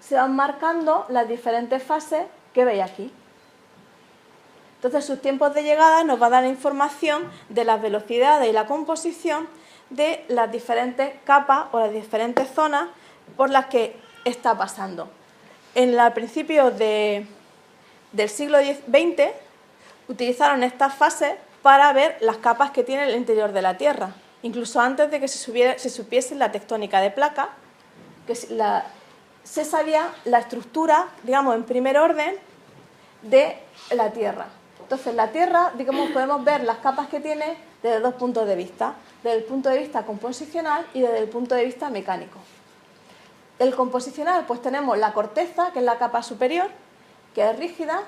se van marcando las diferentes fases que veis aquí. Entonces, sus tiempos de llegada nos va a dar información de las velocidades y la composición de las diferentes capas o las diferentes zonas por las que está pasando. A principios del siglo XX utilizaron estas fases para ver las capas que tiene el interior de la Tierra, incluso antes de que se supiese la tectónica de placas, que se sabía la estructura, digamos, en primer orden de la Tierra. Entonces, la Tierra, digamos, podemos ver las capas que tiene desde dos puntos de vista, desde el punto de vista composicional y desde el punto de vista mecánico. El composicional, pues tenemos la corteza, que es la capa superior, que es rígida,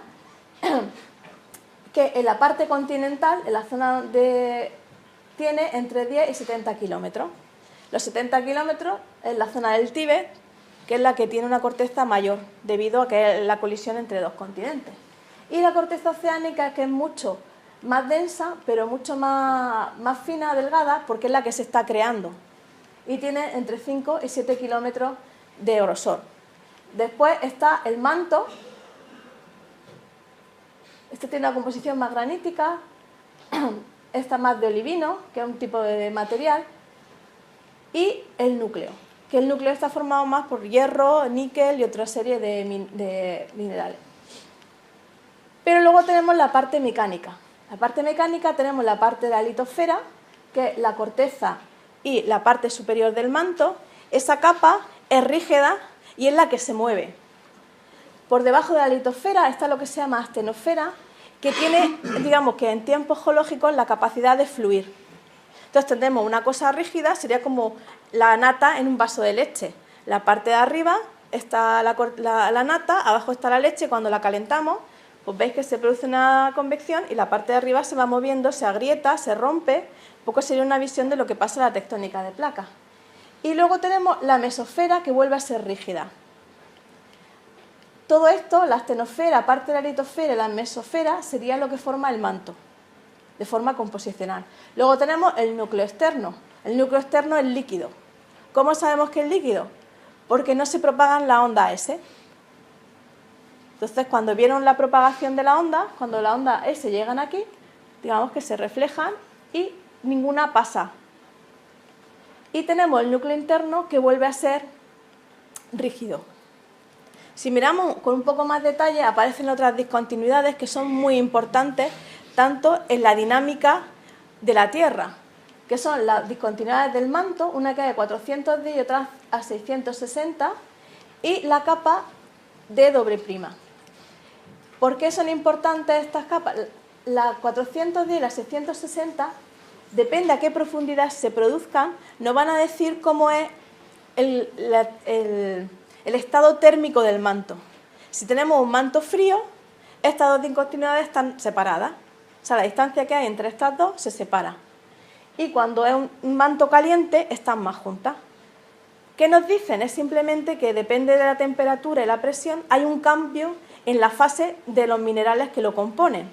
que en la parte continental, en la zona tiene entre 10 y 70 kilómetros. Los 70 kilómetros es la zona del Tíbet, que es la que tiene una corteza mayor, debido a que es la colisión entre dos continentes. Y la corteza oceánica, que es mucho más densa, pero mucho más fina, delgada, porque es la que se está creando. Y tiene entre 5 y 7 kilómetros de grosor. Después está el manto. Este tiene una composición más granítica, esta más de olivino, que es un tipo de material, y el núcleo, que el núcleo está formado más por hierro, níquel y otra serie de minerales. Pero luego tenemos la parte mecánica. La parte mecánica tenemos la parte de la litosfera, que es la corteza y la parte superior del manto. Esa capa es rígida y es la que se mueve. Por debajo de la litosfera está lo que se llama astenosfera, que tiene, digamos que en tiempos geológicos, la capacidad de fluir. Entonces tendremos una cosa rígida, sería como la nata en un vaso de leche. La parte de arriba está la nata, abajo está la leche, cuando la calentamos, pues veis que se produce una convección y la parte de arriba se va moviendo, se agrieta, se rompe. Un poco sería una visión de lo que pasa en la tectónica de placas. Y luego tenemos la mesosfera, que vuelve a ser rígida. Todo esto, la astenosfera, aparte de la litosfera y la mesosfera, sería lo que forma el manto, de forma composicional. Luego tenemos el núcleo externo. El núcleo externo es líquido. ¿Cómo sabemos que es líquido? Porque no se propagan las ondas S. Entonces, cuando vieron la propagación de la onda, cuando las ondas S llegan aquí, digamos que se reflejan y ninguna pasa. Y tenemos el núcleo interno, que vuelve a ser rígido. Si miramos con un poco más detalle, aparecen otras discontinuidades que son muy importantes, tanto en la dinámica de la Tierra, que son las discontinuidades del manto, una que hay a 410 y otra a 660, y la capa de doble'. ¿Por qué son importantes estas capas? La 410 y la 660, depende a qué profundidad se produzcan, nos van a decir cómo es el estado térmico del manto. Si tenemos un manto frío, estas dos discontinuidades están separadas. O sea, la distancia que hay entre estas dos se separa. Y cuando es un manto caliente, están más juntas. ¿Qué nos dicen? Es simplemente que depende de la temperatura y la presión, hay un cambio en la fase de los minerales que lo componen.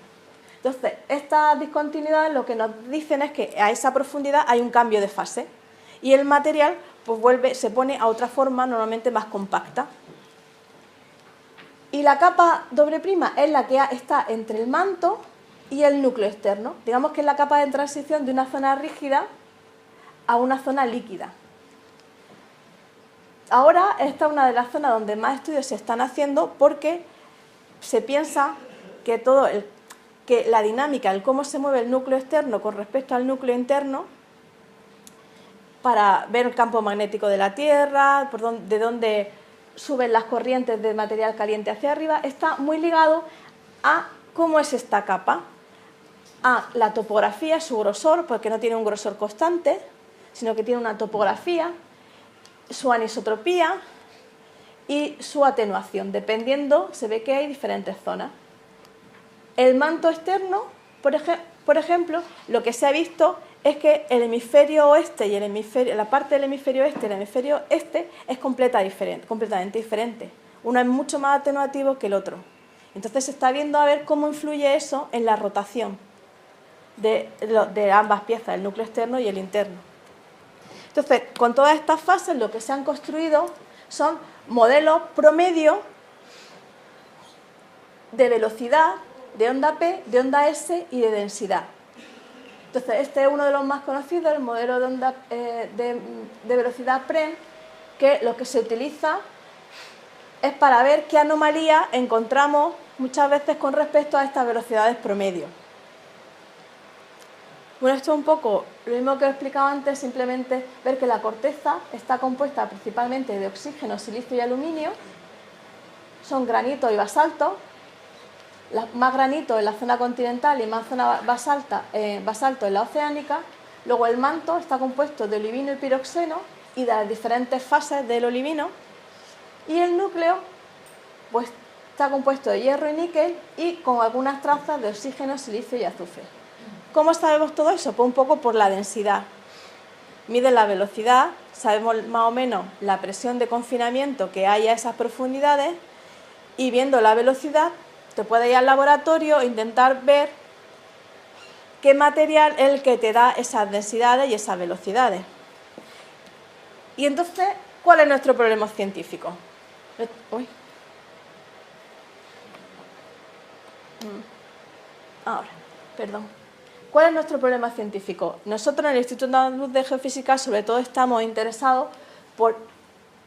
Entonces, estas discontinuidades lo que nos dicen es que a esa profundidad hay un cambio de fase y el material pues se pone a otra forma, normalmente más compacta. Y la capa doble' es la que está entre el manto y el núcleo externo. Digamos que es la capa de transición de una zona rígida a una zona líquida. Ahora esta es una de las zonas donde más estudios se están haciendo porque se piensa que que la dinámica, el cómo se mueve el núcleo externo con respecto al núcleo interno, para ver el campo magnético de la Tierra, de dónde suben las corrientes de material caliente hacia arriba, está muy ligado a cómo es esta capa, a la topografía, su grosor, porque no tiene un grosor constante, sino que tiene una topografía, su anisotropía y su atenuación, dependiendo, se ve que hay diferentes zonas. El manto externo, por ejemplo, lo que se ha visto es que el hemisferio oeste y la parte del hemisferio este y el hemisferio este es completamente diferente. Uno es mucho más atenuativo que el otro. Entonces se está viendo a ver cómo influye eso en la rotación de ambas piezas, el núcleo externo y el interno. Entonces, con todas estas fases, lo que se han construido son modelos promedio de velocidad, de onda P, de onda S y de densidad. Entonces, este es uno de los más conocidos, el modelo de onda de velocidad PREM, que lo que se utiliza es para ver qué anomalía encontramos muchas veces con respecto a estas velocidades promedio. Bueno, esto es un poco lo mismo que he explicado antes, simplemente ver que la corteza está compuesta principalmente de oxígeno, silicio y aluminio, son granitos y basaltos, más granito en la zona continental y más zona basalto en la oceánica. Luego el manto está compuesto de olivino y piroxeno y de las diferentes fases del olivino, y el núcleo pues está compuesto de hierro y níquel y con algunas trazas de oxígeno, silicio y azufre. ¿Cómo sabemos todo eso? Pues un poco por la densidad. Miden la velocidad, sabemos más o menos la presión de confinamiento que hay a esas profundidades, y viendo la velocidad te puedes ir al laboratorio e intentar ver qué material es el que te da esas densidades y esas velocidades. Y entonces, ¿cuál es nuestro problema científico? ¿Cuál es nuestro problema científico? Nosotros en el Instituto Andaluz de Geofísica sobre todo estamos interesados por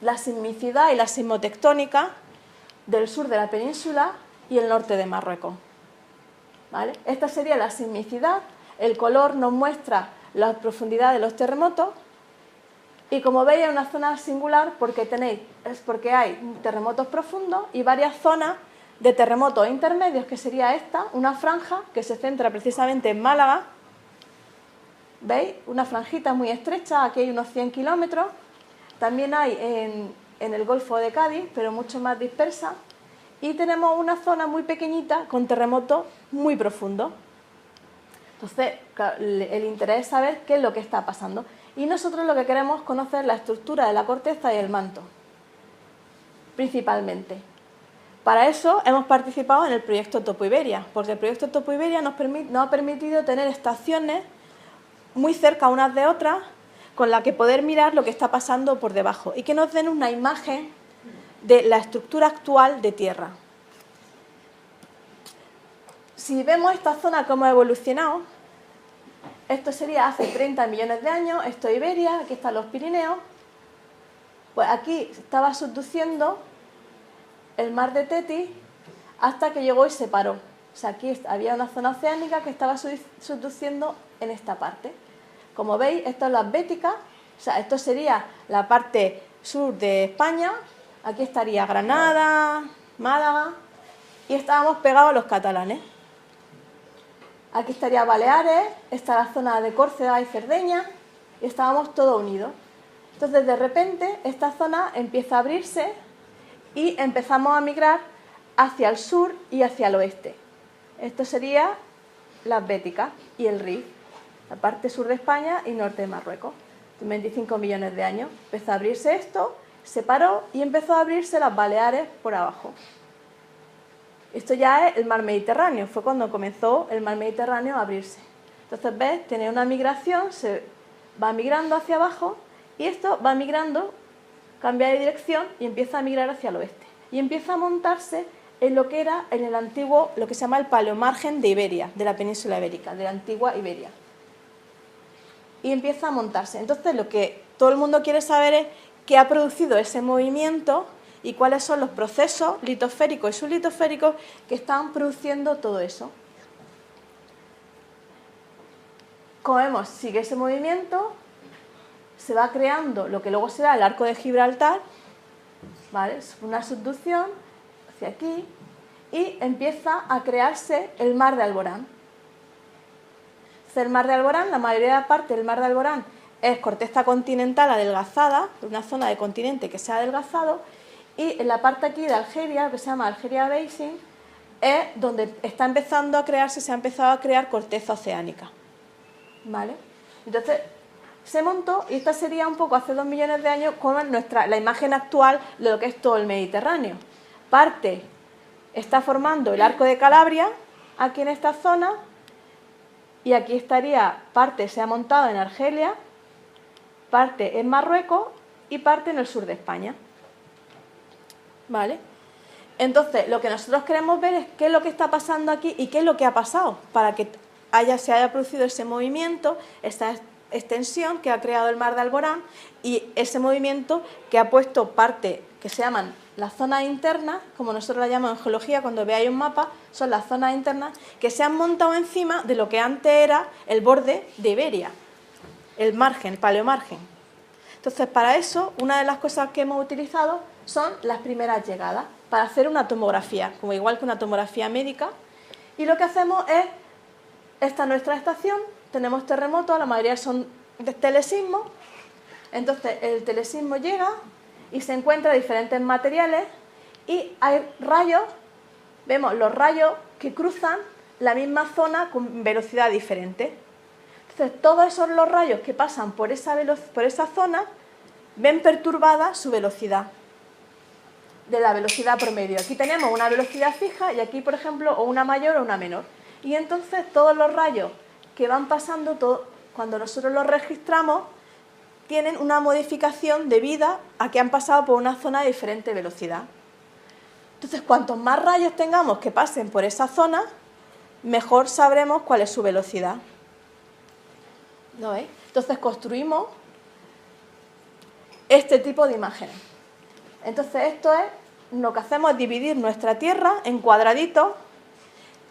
la sismicidad y la sismotectónica del sur de la península y el norte de Marruecos. ¿Vale? Esta sería la sismicidad, el color nos muestra la profundidad de los terremotos, y como veis es una zona singular porque hay terremotos profundos y varias zonas de terremotos intermedios, que sería esta, una franja que se centra precisamente en Málaga, ¿Veis? Una franjita muy estrecha, aquí hay unos 100 kilómetros. También hay en el Golfo de Cádiz, pero mucho más dispersa. Y tenemos una zona muy pequeñita con terremotos muy profundos. Entonces, claro, el interés es saber qué es lo que está pasando. Y nosotros lo que queremos es conocer la estructura de la corteza y el manto, principalmente. Para eso hemos participado en el proyecto Topo Iberia, porque el proyecto Topo Iberia nos ha permitido tener estaciones muy cerca unas de otras, con las que poder mirar lo que está pasando por debajo y que nos den una imagen de la estructura actual de tierra. Si vemos esta zona cómo ha evolucionado, esto sería hace 30 millones de años, esto es Iberia, aquí están los Pirineos, pues aquí estaba subduciendo el mar de Tetis hasta que llegó y se paró. O sea, aquí había una zona oceánica que estaba subduciendo en esta parte. Como veis, esto es la Bética, o sea, esto sería la parte sur de España, aquí estaría Granada, Málaga, y estábamos pegados a los catalanes. Aquí estaría Baleares, está la zona de Córcega y Cerdeña, y estábamos todos unidos. Entonces, de repente, esta zona empieza a abrirse y empezamos a migrar hacia el sur y hacia el oeste. Esto sería las Béticas y el Rif, la parte sur de España y norte de Marruecos. 25 millones de años. Empezó a abrirse esto, se paró y empezó a abrirse las Baleares por abajo. Esto ya es el mar Mediterráneo, fue cuando comenzó el mar Mediterráneo a abrirse. Entonces, ves, tiene una migración, se va migrando hacia abajo y esto va migrando, cambia de dirección y empieza a migrar hacia el oeste. Y empieza a montarse en lo que era en el antiguo, lo que se llama el paleomargen de Iberia, de la península ibérica, de la antigua Iberia. Y empieza a montarse. Entonces, lo que todo el mundo quiere saber es qué ha producido ese movimiento y cuáles son los procesos litosféricos y sublitosféricos que están produciendo todo eso. Como vemos, sigue ese movimiento, se va creando lo que luego será el arco de Gibraltar, ¿vale? Es una subducción hacia aquí y empieza a crearse el mar de Alborán. El mar de Alborán, la mayoría de la parte del mar de Alborán es corteza continental adelgazada, una zona de continente que se ha adelgazado, y en la parte aquí de Algeria, que se llama Algeria Basin, es donde está empezando a crearse, se ha empezado a crear corteza oceánica. ¿Vale? Entonces, se montó, y esta sería un poco hace 2 millones de años, como la imagen actual de lo que es todo el Mediterráneo. Parte está formando el arco de Calabria, aquí en esta zona, y aquí estaría, parte se ha montado en Argelia, parte en Marruecos y parte en el sur de España. ¿Vale? Entonces, lo que nosotros queremos ver es qué es lo que está pasando aquí y qué es lo que ha pasado para que se haya producido ese movimiento, esta extensión que ha creado el mar de Alborán y ese movimiento que ha puesto parte que se llaman las zonas internas, como nosotros las llamamos en geología, cuando veáis un mapa, son las zonas internas que se han montado encima de lo que antes era el borde de Iberia, el margen, el paleomargen. Entonces, para eso, una de las cosas que hemos utilizado son las primeras llegadas, para hacer una tomografía, como igual que una tomografía médica, y lo que hacemos es, esta es nuestra estación, tenemos terremotos, la mayoría son de telesismos, entonces el telesismo llega y se encuentra diferentes materiales y hay rayos, vemos los rayos que cruzan la misma zona con velocidad diferente. Entonces todos esos los rayos que pasan por esa zona ven perturbada su velocidad, de la velocidad promedio. Aquí tenemos una velocidad fija y aquí, por ejemplo, o una mayor o una menor. Y entonces todos los rayos que van pasando, cuando nosotros los registramos, tienen una modificación debida a que han pasado por una zona de diferente velocidad. Entonces, cuantos más rayos tengamos que pasen por esa zona, mejor sabremos cuál es su velocidad. ¿No veis? Entonces, construimos este tipo de imágenes. Entonces, lo que hacemos es dividir nuestra Tierra en cuadraditos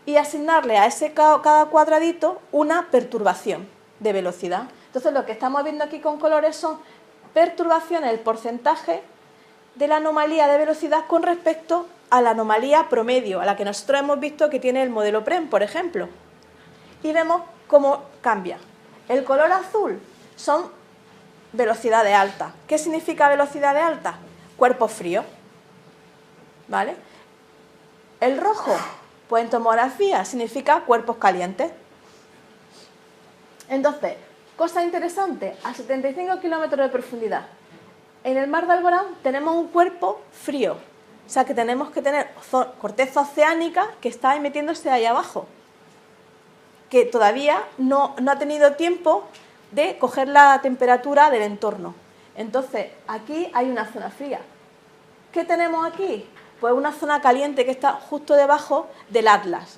y asignarle a cada cuadradito una perturbación de velocidad. Entonces, lo que estamos viendo aquí con colores son perturbaciones, el porcentaje de la anomalía de velocidad con respecto a la anomalía promedio, a la que nosotros hemos visto que tiene el modelo PREM, por ejemplo. Y vemos cómo cambia. El color azul son velocidades altas. ¿Qué significa velocidades altas? Cuerpo frío. ¿Vale? El rojo, pues en tomografía significa cuerpos calientes. Entonces, cosa interesante, a 75 kilómetros de profundidad, en el mar de Alborán tenemos un cuerpo frío. O sea que tenemos que tener corteza oceánica que está ahí metiéndose ahí abajo, que todavía no ha tenido tiempo de coger la temperatura del entorno. Entonces, aquí hay una zona fría. ¿Qué tenemos aquí? Pues una zona caliente que está justo debajo del Atlas.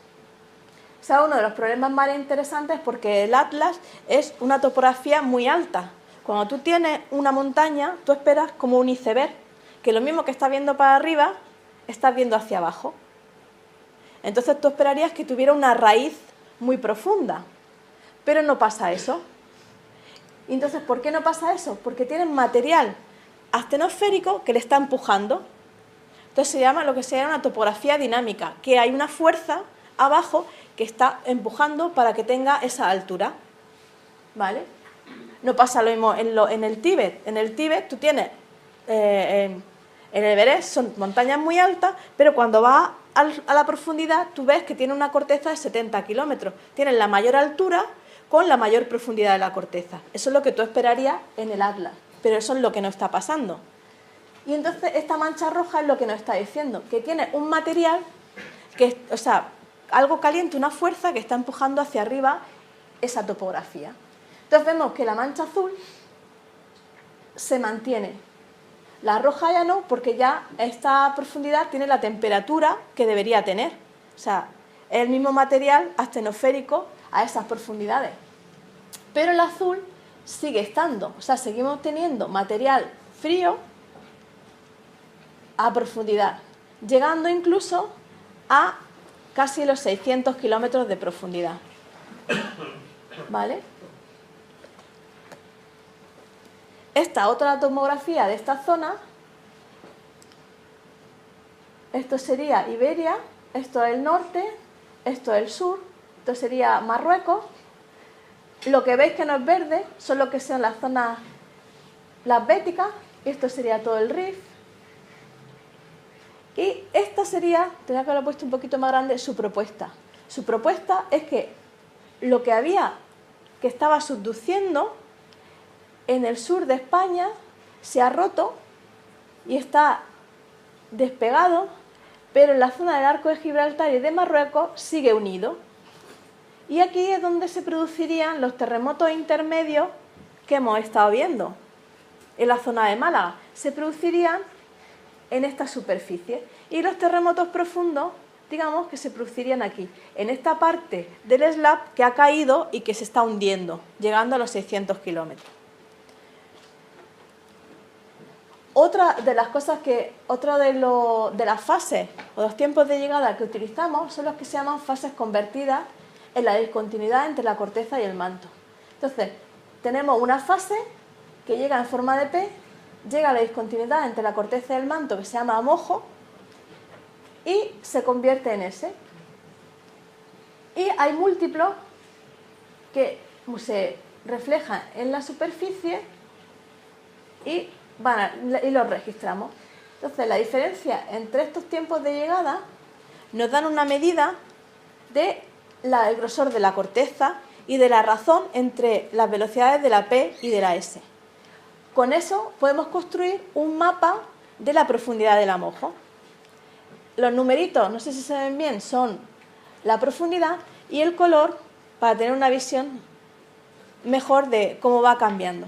O sea, uno de los problemas más interesantes es porque el Atlas es una topografía muy alta. Cuando tú tienes una montaña, tú esperas como un iceberg, que lo mismo que estás viendo para arriba, estás viendo hacia abajo. Entonces tú esperarías que tuviera una raíz muy profunda, pero no pasa eso. Y entonces, ¿por qué no pasa eso? Porque tienen material astenosférico que le está empujando. Entonces se llama lo que se llama una topografía dinámica, que hay una fuerza abajo que está empujando para que tenga esa altura. ¿Vale? No pasa lo mismo en el Tíbet. En el Tíbet tú tienes, en el Everest son montañas muy altas, pero cuando vas a la profundidad tú ves que tiene una corteza de 70 kilómetros. Tienes la mayor altura con la mayor profundidad de la corteza. Eso es lo que tú esperarías en el Atlas, pero eso es lo que no está pasando. Y entonces esta mancha roja es lo que nos está diciendo, que tiene un material, o sea, algo caliente, una fuerza que está empujando hacia arriba esa topografía. Entonces vemos que la mancha azul se mantiene. La roja ya no, porque ya esta profundidad tiene la temperatura que debería tener. O sea, es el mismo material astenosférico a esas profundidades. Pero el azul sigue estando. O sea, seguimos teniendo material frío a profundidad, llegando incluso a casi los 600 kilómetros de profundidad. ¿Vale? Esta otra tomografía de esta zona, esto sería Iberia, esto es el norte, esto es el sur, esto sería Marruecos. Lo que veis que no es verde son lo que son las zonas, las béticas, esto sería todo el Rif. Y esta sería, tenía que haberlo puesto un poquito más grande, su propuesta. Su propuesta es que lo que había, que estaba subduciendo en el sur de España, se ha roto y está despegado, pero en la zona del Arco de Gibraltar y de Marruecos sigue unido. Y aquí es donde se producirían los terremotos intermedios que hemos estado viendo. En la zona de Málaga se producirían en esta superficie, y los terremotos profundos, digamos, que se producirían aquí, en esta parte del slab que ha caído y que se está hundiendo, llegando a los 600 kilómetros. Otra de las cosas otra de las fases o los tiempos de llegada que utilizamos son los que se llaman fases convertidas en la discontinuidad entre la corteza y el manto. Entonces, tenemos una fase que llega en forma de P, llega a la discontinuidad entre la corteza y el manto, que se llama mojo, y se convierte en S. Y hay múltiplos que se reflejan en la superficie y los registramos. Entonces, la diferencia entre estos tiempos de llegada nos dan una medida del grosor de la corteza y de la razón entre las velocidades de la P y de la S. Con eso podemos construir un mapa de la profundidad del mojo. Los numeritos, no sé si se ven bien, son la profundidad y el color para tener una visión mejor de cómo va cambiando.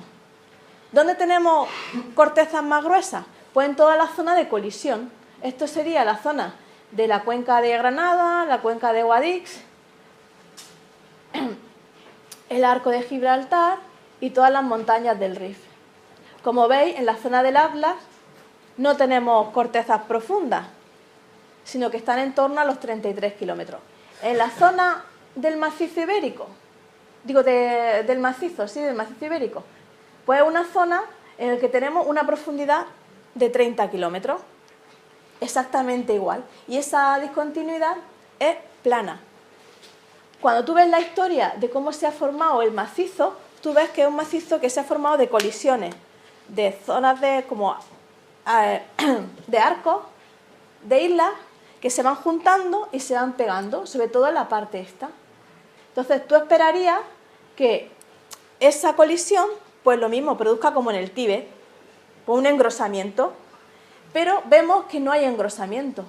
¿Dónde tenemos cortezas más gruesas? Pues en toda la zona de colisión. Esto sería la zona de la cuenca de Granada, la cuenca de Guadix, el Arco de Gibraltar y todas las montañas del Rif. Como veis, en la zona del Atlas no tenemos cortezas profundas, sino que están en torno a los 33 kilómetros. En la zona del macizo ibérico, del macizo ibérico, pues es una zona en la que tenemos una profundidad de 30 kilómetros, exactamente igual, y esa discontinuidad es plana. Cuando tú ves la historia de cómo se ha formado el macizo, tú ves que es un macizo que se ha formado de colisiones, de zonas de arcos, de islas, que se van juntando y se van pegando, sobre todo en la parte esta. Entonces tú esperarías que esa colisión, pues lo mismo, produzca como en el Tíbet, pues un engrosamiento, pero vemos que no hay engrosamiento.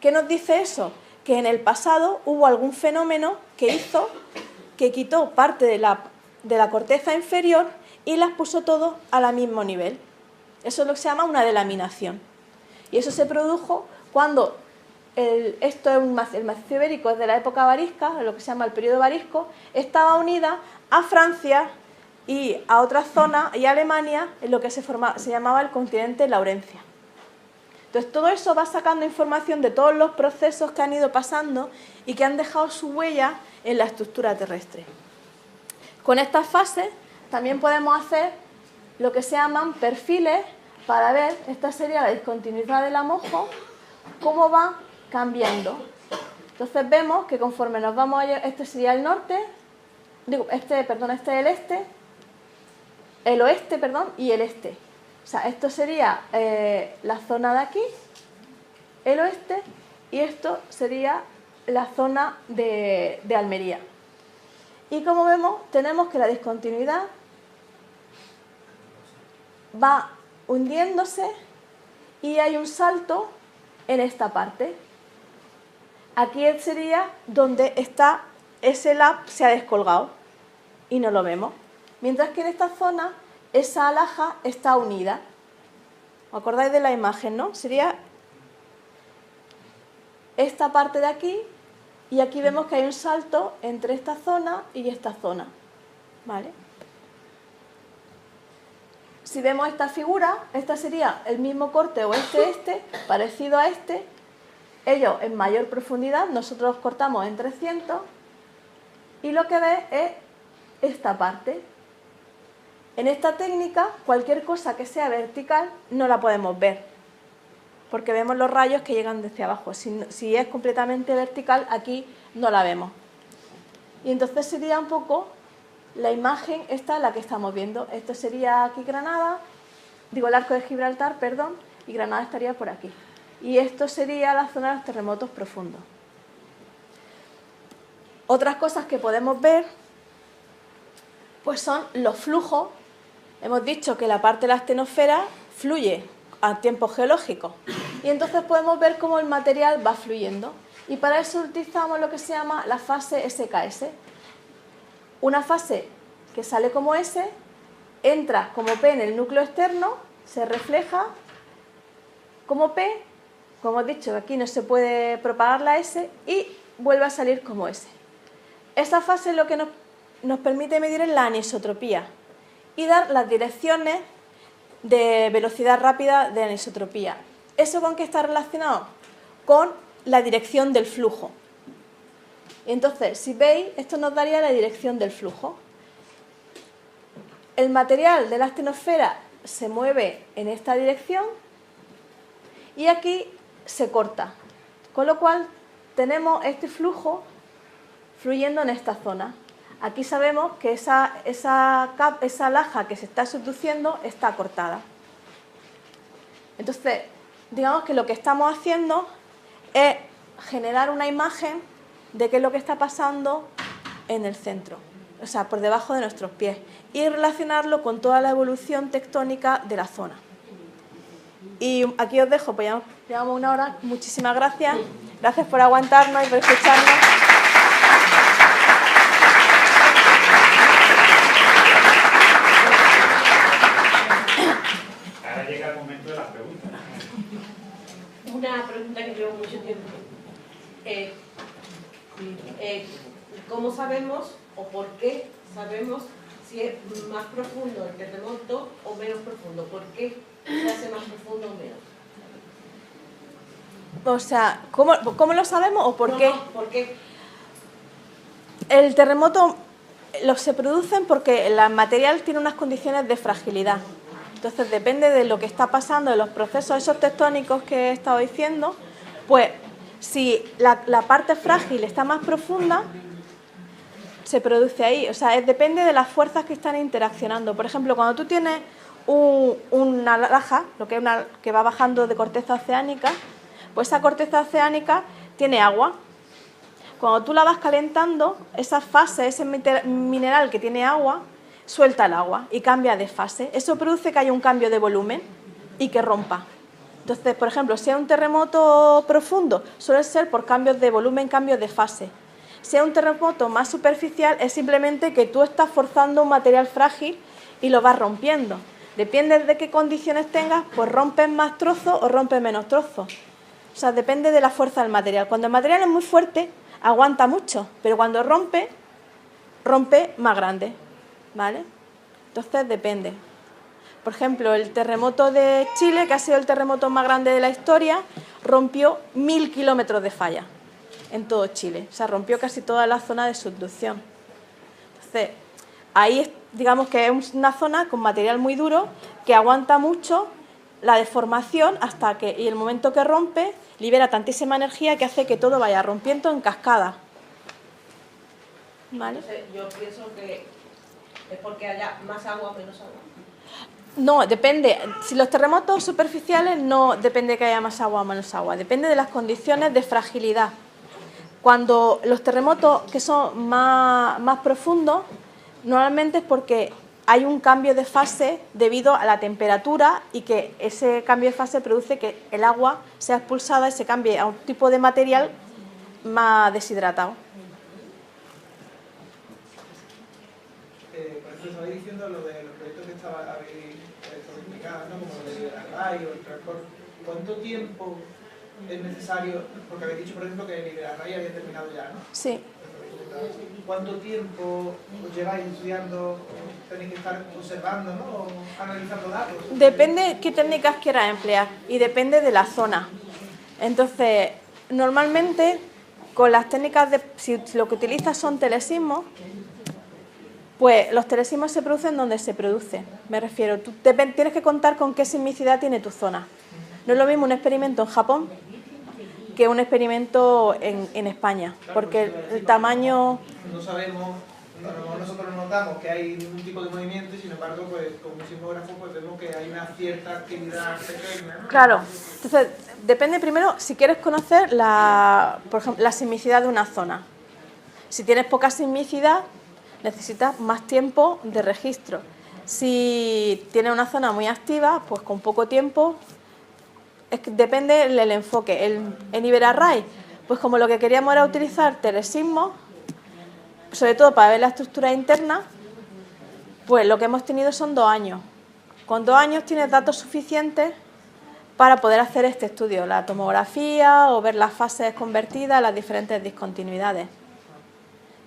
¿Qué nos dice eso? Que en el pasado hubo algún fenómeno que hizo que quitó parte de la corteza inferior y las puso todo al mismo nivel. Eso es lo que se llama una delaminación. Y eso se produjo cuando el macizo ibérico es de la época varisca, lo que se llama el periodo varisco, estaba unida a Francia y a otras zonas y a Alemania en lo que se llamaba el continente Laurencia. Entonces todo eso va sacando información de todos los procesos que han ido pasando y que han dejado su huella en la estructura terrestre. Con estas fases también podemos hacer lo que se llaman perfiles para ver, esta sería la discontinuidad del amojo, cómo va cambiando. Entonces vemos que conforme nos vamos este sería el norte, este es el este, el oeste, y el este. O sea, esto sería la zona de aquí, el oeste, y esto sería la zona de Almería. Y como vemos, tenemos que la discontinuidad va hundiéndose y hay un salto en esta parte. Aquí sería donde está ese lap, se ha descolgado y no lo vemos. Mientras que en esta zona esa alhaja está unida. ¿Os acordáis de la imagen, no? Sería esta parte de aquí y aquí vemos que hay un salto entre esta zona y esta zona. ¿Vale? Si vemos esta figura, esta sería el mismo corte o este, parecido a este. Ellos en mayor profundidad, nosotros cortamos en 300 y lo que ves es esta parte. En esta técnica, cualquier cosa que sea vertical no la podemos ver, porque vemos los rayos que llegan desde abajo. Si es completamente vertical, aquí no la vemos. Y entonces sería un poco la imagen, esta es la que estamos viendo. Esto sería aquí Granada, el arco de Gibraltar, y Granada estaría por aquí. Y esto sería la zona de los terremotos profundos. Otras cosas que podemos ver pues son los flujos. Hemos dicho que la parte de la astenosfera fluye a tiempo geológico y entonces podemos ver cómo el material va fluyendo. Y para eso utilizamos lo que se llama la fase SKS. Una fase que sale como S, entra como P en el núcleo externo, se refleja como P, como he dicho, aquí no se puede propagar la S, y vuelve a salir como S. Esta fase lo que nos permite medir es la anisotropía y dar las direcciones de velocidad rápida de anisotropía. ¿Eso con qué está relacionado? Con la dirección del flujo. Entonces, si veis, esto nos daría la dirección del flujo. El material de la astenosfera se mueve en esta dirección y aquí se corta, con lo cual tenemos este flujo fluyendo en esta zona. Aquí sabemos que esa laja que se está subduciendo está cortada. Entonces, digamos que lo que estamos haciendo es generar una imagen de qué es lo que está pasando en el centro, o sea, por debajo de nuestros pies, y relacionarlo con toda la evolución tectónica de la zona. Y aquí os dejo, pues ya llevamos una hora. Muchísimas gracias. Gracias por aguantarnos y por escucharnos. Ahora llega el momento de las preguntas. Una pregunta que llevo mucho tiempo. ¿Cómo sabemos o por qué sabemos si es más profundo el terremoto o menos profundo? ¿Por qué se hace más profundo o menos? O sea, ¿cómo lo sabemos o por qué? ¿Por qué? El terremoto se producen porque el material tiene unas condiciones de fragilidad. Entonces depende de lo que está pasando, de los procesos esos tectónicos que he estado diciendo, pues si la parte frágil está más profunda, se produce ahí. O sea, depende de las fuerzas que están interaccionando. Por ejemplo, cuando tú tienes una laja, lo que, que va bajando de corteza oceánica, pues esa corteza oceánica tiene agua. Cuando tú la vas calentando, esa fase, ese mineral que tiene agua, suelta el agua y cambia de fase. Eso produce que haya un cambio de volumen y que rompa. Entonces, por ejemplo, si es un terremoto profundo, suele ser por cambios de volumen, cambios de fase. Si es un terremoto más superficial, es simplemente que tú estás forzando un material frágil y lo vas rompiendo. Depende de qué condiciones tengas, pues rompes más trozos o rompes menos trozos. O sea, depende de la fuerza del material. Cuando el material es muy fuerte, aguanta mucho, pero cuando rompe más grande, ¿vale? Entonces depende. Por ejemplo, el terremoto de Chile, que ha sido el terremoto más grande de la historia, rompió 1000 kilómetros de falla en todo Chile. O sea, rompió casi toda la zona de subducción. Entonces, ahí digamos que es una zona con material muy duro que aguanta mucho la deformación hasta que, y el momento que rompe, libera tantísima energía que hace que todo vaya rompiendo en cascada. ¿Vale? Entonces, yo pienso que es porque haya más agua o menos agua. No, depende. Si los terremotos superficiales no depende de que haya más agua o menos agua, depende de las condiciones de fragilidad. Cuando los terremotos que son más profundos, normalmente es porque hay un cambio de fase debido a la temperatura y que ese cambio de fase produce que el agua sea expulsada y se cambie a un tipo de material más deshidratado. Por ejemplo, estabais diciendo lo de los proyectos que habéis explicado, ¿no? Como lo de la RAI o el transporte. ¿Cuánto tiempo es necesario? Porque habéis dicho, por ejemplo, que el de la RAI había terminado ya, ¿no? Sí. ¿Cuánto tiempo os lleváis estudiando? ¿Tenéis que estar observando, ¿no? O analizando datos? Depende qué técnicas quieras emplear y depende de la zona. Entonces, normalmente con las técnicas si lo que utilizas son telesismos, pues los telesismos se producen donde se produce. Me refiero, tú tienes que contar con qué sismicidad tiene tu zona. No es lo mismo un experimento en Japón que un experimento en España, porque el tamaño... No sabemos, a lo mejor nosotros notamos que hay un tipo de movimiento y sin embargo, pues como sismógrafo, pues vemos que hay una cierta actividad pequeña, ¿no? Claro, entonces depende primero si quieres conocer por ejemplo, la sismicidad de una zona. Si tienes poca sismicidad, necesitas más tiempo de registro. Si tienes una zona muy activa, pues con poco tiempo, es que depende del enfoque. En Iberarray, pues como lo que queríamos era utilizar telesismos, sobre todo para ver la estructura interna, pues lo que hemos tenido son 2 años. Con 2 años tienes datos suficientes para poder hacer este estudio, la tomografía o ver las fases convertidas, las diferentes discontinuidades.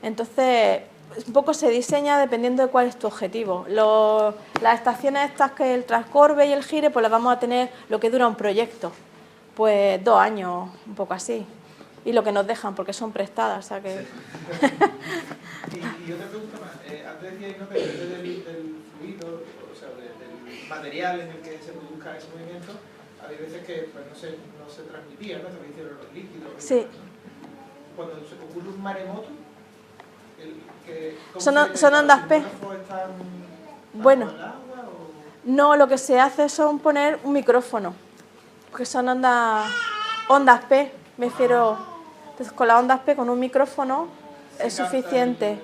Entonces, un poco se diseña dependiendo de cuál es tu objetivo. Las estaciones estas que el Transcorbe y el Gire, pues las vamos a tener lo que dura un proyecto, pues 2 años, un poco así. Y lo que nos dejan, porque son prestadas, o sea que... Y otra pregunta más. Antes decíais, ¿no?, que depende del fluido, o sea, del material en el que se produzca ese movimiento, había veces que pues, no se transmitía, ¿no? Se hicieron los líquidos. Sí. Cuando se ocurre un maremoto, son ondas P. Bueno, no, lo que se hace son poner un micrófono, porque son ondas P, me refiero. Entonces, con las ondas P, con un micrófono, es suficiente.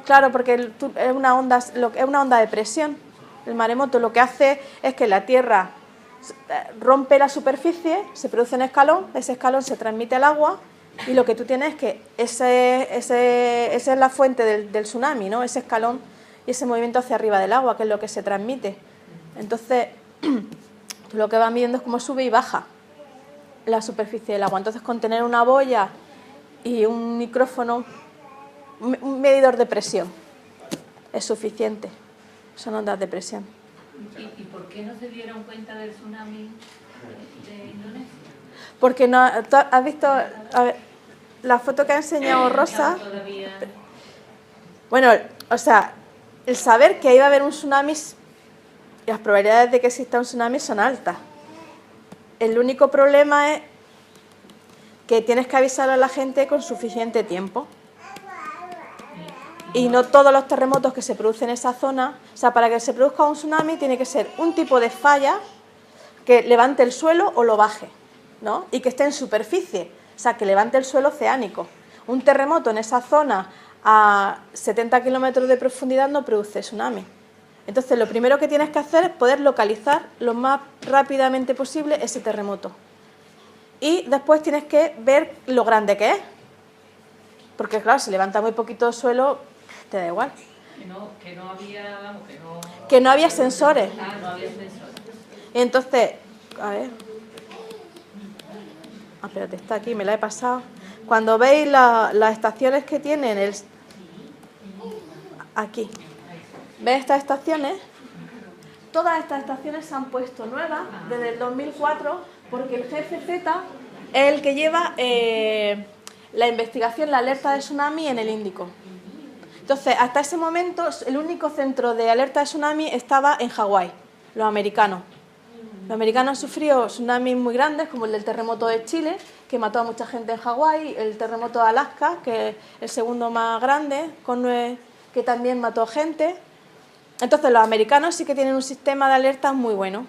Claro, porque es una onda de presión. El maremoto lo que hace es que la Tierra rompe la superficie, se produce un escalón, ese escalón se transmite al agua y lo que tú tienes es que esa es la fuente del tsunami, ¿no? Ese escalón y ese movimiento hacia arriba del agua, que es lo que se transmite. Entonces, tú lo que vas midiendo es cómo sube y baja la superficie del agua. Entonces, con tener una boya y un micrófono, un medidor de presión, es suficiente. Son ondas de presión. ¿Y por qué no se dieron cuenta del tsunami de Indonesia? Porque no, has visto, a ver, la foto que ha enseñado Rosa. Bueno, o sea, el saber que iba a haber un tsunami, las probabilidades de que exista un tsunami son altas. El único problema es que tienes que avisar a la gente con suficiente tiempo. y no todos los terremotos que se producen en esa zona. O sea, para que se produzca un tsunami tiene que ser un tipo de falla que levante el suelo o lo baje, ¿no? Y que esté en superficie, o sea, que levante el suelo oceánico. Un terremoto en esa zona a 70 kilómetros de profundidad no produce tsunami. Entonces, lo primero que tienes que hacer es poder localizar lo más rápidamente posible ese terremoto. Y después tienes que ver lo grande que es. Porque, claro, si levanta muy poquito suelo, te da igual. Que no había, vamos, Que no había sensores. Ah, no había sensores. Entonces, a ver. Ah, espérate, está aquí, me la he pasado. Cuando veis las estaciones que tienen, aquí. ¿Ves estas estaciones? Todas estas estaciones se han puesto nuevas desde el 2004 porque el GFZ es el que lleva la investigación, la alerta de tsunami en el Índico. Entonces, hasta ese momento, el único centro de alerta de tsunami estaba en Hawái, los americanos. Los americanos han sufrido tsunamis muy grandes, como el del terremoto de Chile, que mató a mucha gente en Hawái, el terremoto de Alaska, que es el segundo más grande, que también mató gente. Entonces, los americanos sí que tienen un sistema de alertas muy bueno,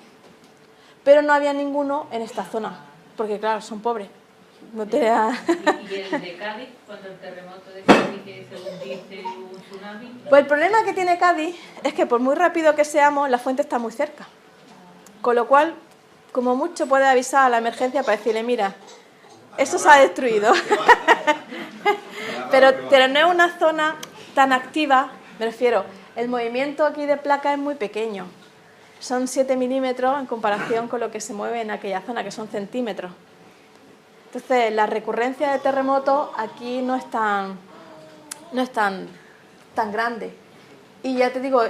pero no había ninguno en esta zona, porque claro, son pobres. No te... ¿Y el de Cádiz, cuando el terremoto de Cádiz, que según dice hubo un tsunami? Pues el problema que tiene Cádiz es que por muy rápido que seamos, la fuente está muy cerca. Con lo cual, como mucho puede avisar a la emergencia para decirle, mira, eso se ha destruido. pero no es una zona tan activa, me refiero, el movimiento aquí de placa es muy pequeño. Son 7 milímetros en comparación con lo que se mueve en aquella zona, que son centímetros. Entonces, la recurrencia de terremotos aquí no es tan grande. Y ya te digo,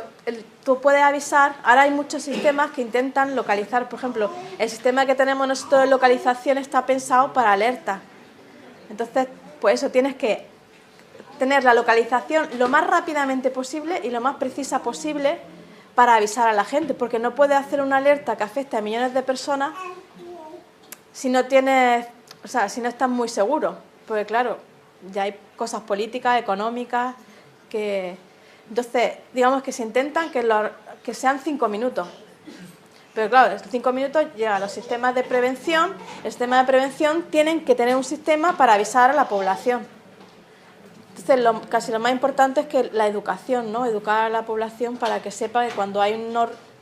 tú puedes avisar, ahora hay muchos sistemas que intentan localizar, por ejemplo, el sistema que tenemos nosotros de localización está pensado para alertas. Entonces, pues eso, tienes que tener la localización lo más rápidamente posible y lo más precisa posible para avisar a la gente, porque no puedes hacer una alerta que afecte a millones de personas si no tienes, o sea, si no estás muy seguro, porque claro, ya hay cosas políticas, económicas, que... Entonces, digamos que se intentan que sean 5 minutos. Pero claro, en 5 minutos llegan los sistemas de prevención. El sistema de prevención tienen que tener un sistema para avisar a la población. Entonces, casi lo más importante es que la educación, ¿no? Educar a la población para que sepa que cuando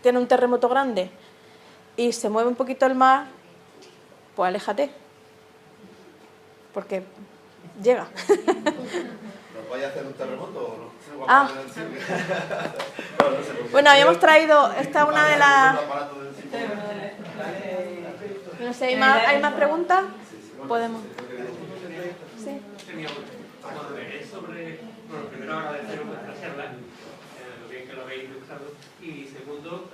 tiene un terremoto grande y se mueve un poquito el mar, pues aléjate. Porque llega. ¿Nos vaya a hacer un terremoto o no? Ah. Bueno, habíamos traído, esta es una de las... No sé, ¿hay más preguntas? Podemos. Sí. Bueno, primero agradeceros vuestra charla, lo bien que lo habéis ilustrado, y segundo,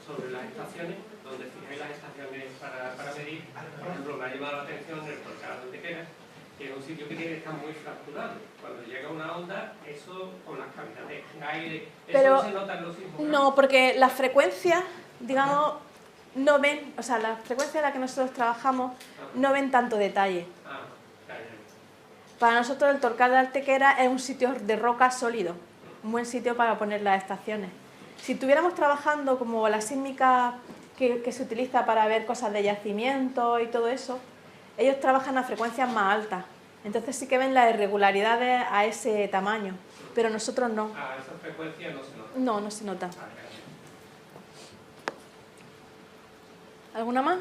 sobre las estaciones, donde fijáis las estaciones para medir. Por ejemplo, me ha llamado la atención el Torcal de Antequera, que es un sitio que tiene que estar muy fracturado. Cuando llega una onda, eso con las cavidades de aire, pero, eso se nota en los sismos. No, porque las frecuencias, digamos, no ven, o sea, las frecuencias en las que nosotros trabajamos no ven tanto detalle. Para nosotros el Torcal de Antequera es un sitio de roca sólido, un buen sitio para poner las estaciones. Si estuviéramos trabajando como la sísmica que se utiliza para ver cosas de yacimiento y todo eso, ellos trabajan a frecuencias más altas, entonces sí que ven las irregularidades a ese tamaño, pero nosotros no. A esa frecuencia no se nota. No, no se nota. ¿Alguna más?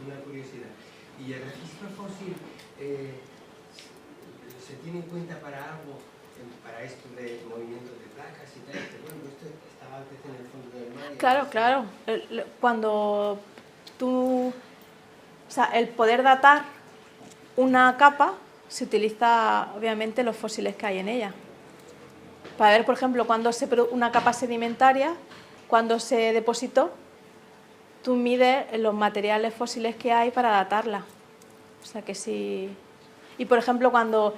Una curiosidad. ¿Y el registro fósil se tiene en cuenta para algo, para esto de movimientos de placas y tal? Bueno, esto estaba antes en el fondo del mar. Claro, claro. Cuando tú... O sea, el poder datar una capa se utiliza obviamente los fósiles que hay en ella. Para ver, por ejemplo, cuando una capa sedimentaria, cuando se depositó, tú mides los materiales fósiles que hay para datarla. O sea que sí. Y por ejemplo, cuando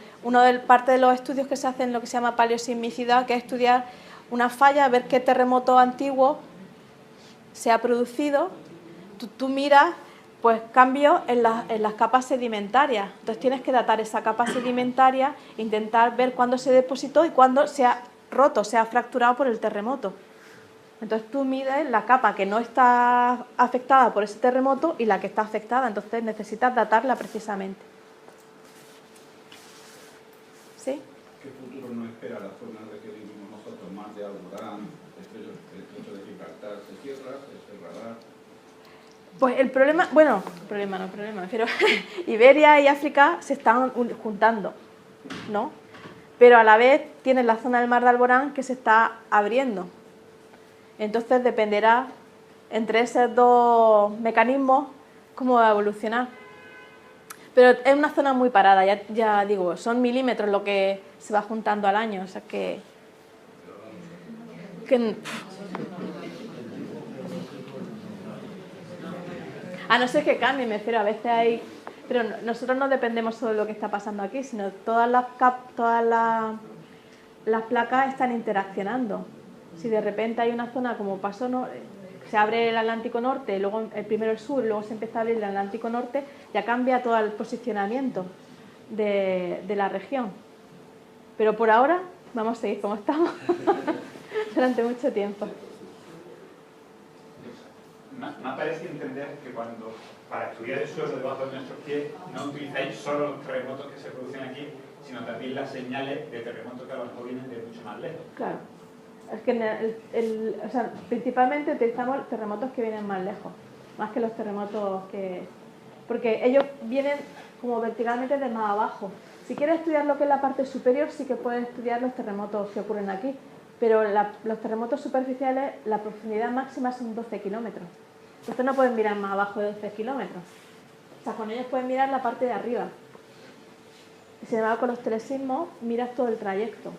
parte de los estudios que se hacen, lo que se llama paleosismicidad, que es estudiar una falla, ver qué terremoto antiguo se ha producido, tú miras, Pues cambios en las capas sedimentarias. Entonces tienes que datar esa capa sedimentaria e intentar ver cuándo se depositó y cuándo se ha roto, se ha fracturado por el terremoto. Entonces tú mides la capa que no está afectada por ese terremoto y la que está afectada. Entonces necesitas datarla precisamente. ¿Sí? ¿Qué futuro nos espera la zona en la que vivimos nosotros? Más de Alborán, el estrecho de Gibraltar se cierra, se cerrará. Pues el problema, pero Iberia y África se están juntando, ¿no? Pero a la vez tienes la zona del mar de Alborán que se está abriendo. Entonces dependerá entre esos dos mecanismos cómo va a evolucionar. Pero es una zona muy parada, ya digo, son milímetros lo que se va juntando al año, o sea que a no ser que cambie, me refiero, a veces hay... Pero nosotros no dependemos solo de lo que está pasando aquí, sino todas las placas están interaccionando. Si de repente hay una zona como pasó, ¿no? Se abre el Atlántico Norte, luego primero el sur, luego se empieza a abrir el Atlántico Norte, ya cambia todo el posicionamiento de la región. Pero por ahora vamos a seguir como estamos durante mucho tiempo. Me ha parecido entender que cuando, para estudiar el suelo debajo de nuestros pies, no utilizáis solo los terremotos que se producen aquí, sino también las señales de terremotos que a lo mejor vienen de mucho más lejos. Claro. Es que o sea, principalmente utilizamos terremotos que vienen más lejos, más que los terremotos que... Porque ellos vienen como verticalmente de más abajo. Si quieres estudiar lo que es la parte superior, sí que puedes estudiar los terremotos que ocurren aquí, pero los terremotos superficiales, la profundidad máxima son 12 kilómetros. Entonces no pueden mirar más abajo de 12 kilómetros. O sea, con ellos pueden mirar la parte de arriba. Y sin embargo, con los telesismos miras todo el trayecto.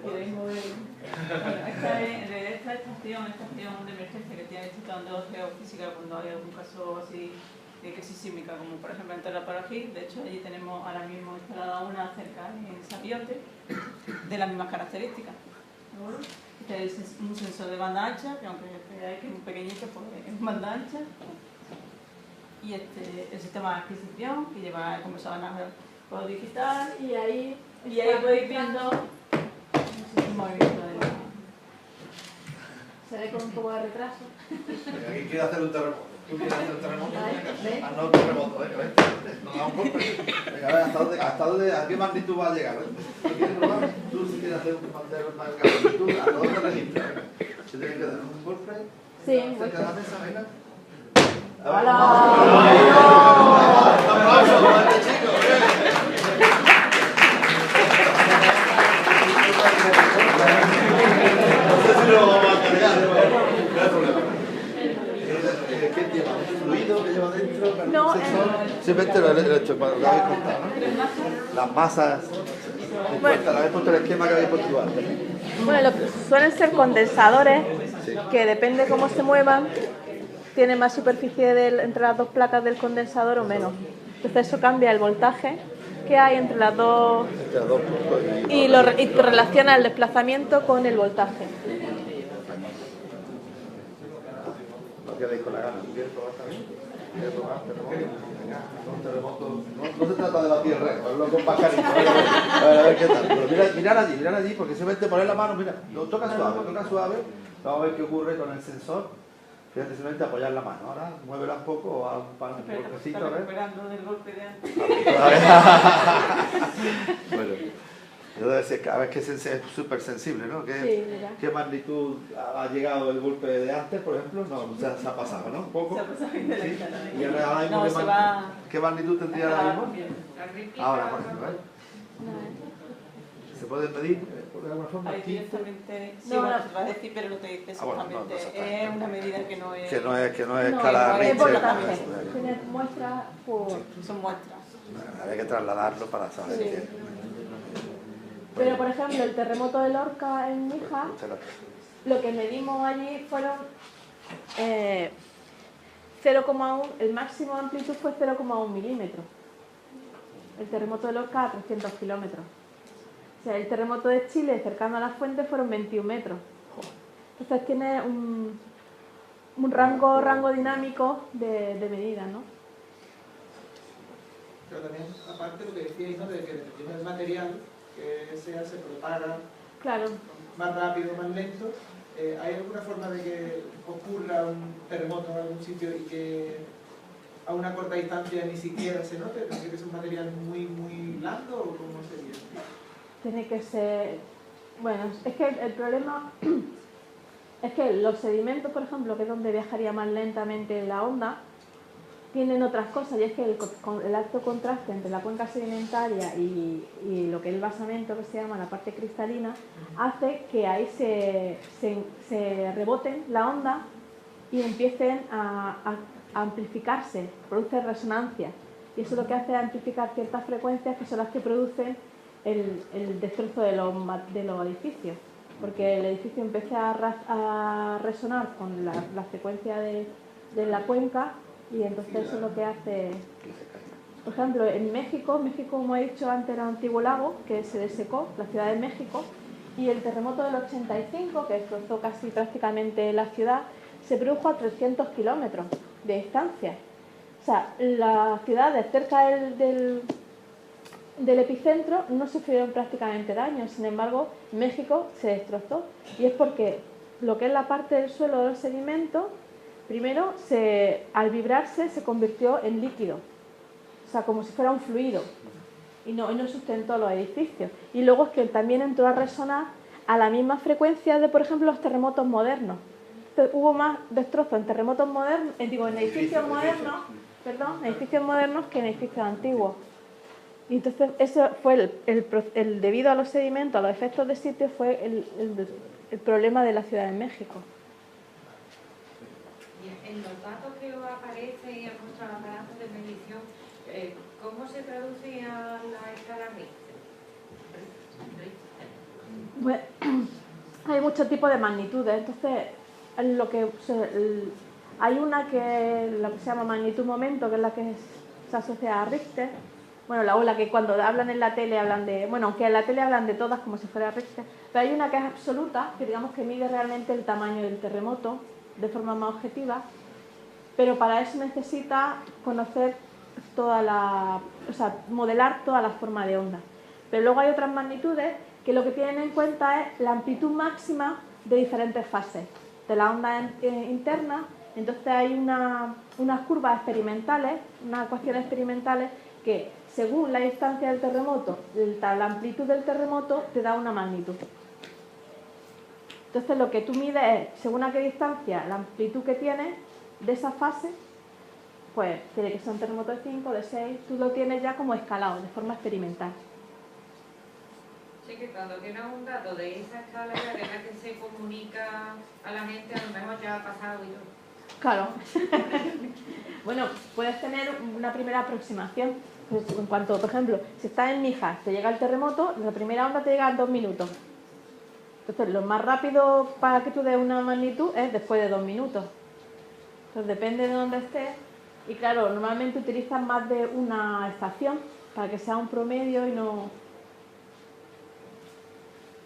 ¿Queréis mover? Bueno, esta estación de emergencia que tiene el Instituto de Geofísica cuando hay algún caso así de crisis sísmica, como por ejemplo en Terra Parají. De hecho, allí tenemos ahora mismo instalada una cerca en Sabiote de las mismas características. Este es un sensor de banda ancha, que aunque veáis que es muy pequeñito, pues es banda ancha. Y el sistema de adquisición que lleva el conversor analógico digital, y ahí podéis viendo el movimiento de la... Se ve con un poco de retraso. ¿Alguien quiere hacer un terremoto? ¿Tú quieres hacer un terremoto? Venga. Ah, no, un terremoto, venga. Nos da un golpe. Venga, a ver, ¿hasta dónde, a qué magnitud va a llegar? ¿Tú quieres probar? Tú si quieres hacer un magnitud, ¿a dónde registras? Venga. ¿Se tiene que dar un golpe? Sí, un golpe. ¿Cerca de la mesa? Venga. ¿Qué lleva? ¿Fluido que lleva dentro? No, simplemente lo habéis contado, ¿no? Las masas. ¿La habéis puesto el esquema que habéis puesto igual? Bueno, suelen ser condensadores que depende cómo se muevan, tiene más superficie entre las dos placas del condensador o menos. Entonces eso cambia el voltaje que hay entre las dos y relaciona el desplazamiento con el voltaje. No quedéis con la gana. ¿Quieres probar también? ¿Quieres probar terremoto? No se trata de la tierra, hablo con pajarito. A ver qué tal. Pero mirar allí, porque simplemente poner la mano, mira, lo toca suave. Vamos a ver qué ocurre con el sensor. Fíjate, simplemente apoyar la mano. Ahora muévela un poco o haz un golpecito. Está recuperando del golpe de antes. Bueno, debe ser cada vez que es súper sensible, ¿no? ¿Qué magnitud ha llegado el golpe de antes, por ejemplo? No, se ha pasado, ¿no? Un poco. Se ha pasado intelectual. ¿Y ahora mismo qué magnitud tendría ahora mismo? Ahora, por ejemplo, ¿eh? ¿Se puede medir de alguna forma? Ahí directamente, sí, bueno, te vas a decir, pero no te dice exactamente. Es una medida que no es... Que no es escala Richter. Es voltaje. Tiene muestras por... Son muestras. Había que trasladarlo para saber qué. Pero, por ejemplo, el terremoto de Lorca en Mija, lo que medimos allí fueron 0,1, el máximo de amplitud fue 0,1 milímetros. El terremoto de Lorca a 300 kilómetros. O sea, el terremoto de Chile, cercano a la fuente, fueron 21 metros. Entonces tiene un rango dinámico de medidas, ¿no? Pero también, aparte lo que decíais, ¿no? De que dependiendo del material que sea, se propaga Claro. más rápido, más lento. ¿Hay alguna forma de que ocurra un terremoto en algún sitio y que a una corta distancia ni siquiera se note? ¿Tiene que ser un material muy blando o cómo sería? Tiene que ser... Bueno, es que el problema es que los sedimentos, por ejemplo, que es donde viajaría más lentamente la onda, tienen otras cosas, y es que el alto contraste entre la cuenca sedimentaria y lo que es el basamento, que se llama la parte cristalina, hace que ahí se reboten la onda y empiecen a amplificarse, produce resonancia, y eso lo que hace es amplificar ciertas frecuencias que son las que producen el destrozo de los edificios, porque el edificio empieza a resonar con la frecuencia de la cuenca, y entonces eso es lo que hace. Por ejemplo, en México, como he dicho antes, era un antiguo lago que se desecó, la Ciudad de México, y el terremoto del 85, que destrozó casi prácticamente la ciudad, se produjo a 300 kilómetros de distancia. O sea, las ciudades cerca del epicentro no sufrieron prácticamente daños, sin embargo, México se destrozó, y es porque lo que es la parte del suelo de los sedimentos, primero, al vibrarse, se convirtió en líquido, o sea, como si fuera un fluido, y no sustentó los edificios. Y luego es que también entró a resonar a la misma frecuencia de, por ejemplo, los terremotos modernos. Entonces, hubo más destrozos en terremotos modernos, en edificios modernos, que en edificios antiguos. Y entonces, eso fue debido a los sedimentos, a los efectos de sitio, fue el problema de la Ciudad de México. En los datos que os aparecen en vuestros aparatos de medición, ¿cómo se traduce a la escala Richter? Pues, hay muchos tipos de magnitudes, entonces hay una que lo que se llama magnitud momento, que es la que se asocia a Richter. Bueno, la que cuando hablan en la tele hablan de... Bueno, aunque en la tele hablan de todas como si fuera Richter, pero hay una que es absoluta, que digamos que mide realmente el tamaño del terremoto de forma más objetiva, pero para eso necesita conocer modelar toda la forma de onda. Pero luego hay otras magnitudes que lo que tienen en cuenta es la amplitud máxima de diferentes fases de la onda interna. Entonces hay unas curvas experimentales, unas ecuaciones experimentales que según la distancia del terremoto, la amplitud del terremoto te da una magnitud. Entonces lo que tú mides es, según a qué distancia, la amplitud que tienes de esa fase, pues tiene que ser un terremoto de 5, de 6, tú lo tienes ya como escalado, de forma experimental. Sí, que cuando tienes un dato de esa escala ya de la que se comunica a la gente, a lo mejor ya ha pasado y todo. Claro. Bueno, puedes tener una primera aproximación. Pues en cuanto, por ejemplo, si estás en Níjar, te llega el terremoto, la primera onda te llega en 2 minutos. Entonces, lo más rápido para que tú des una magnitud es después de 2 minutos. Entonces, depende de dónde estés. Y claro, normalmente utilizan más de una estación para que sea un promedio y no...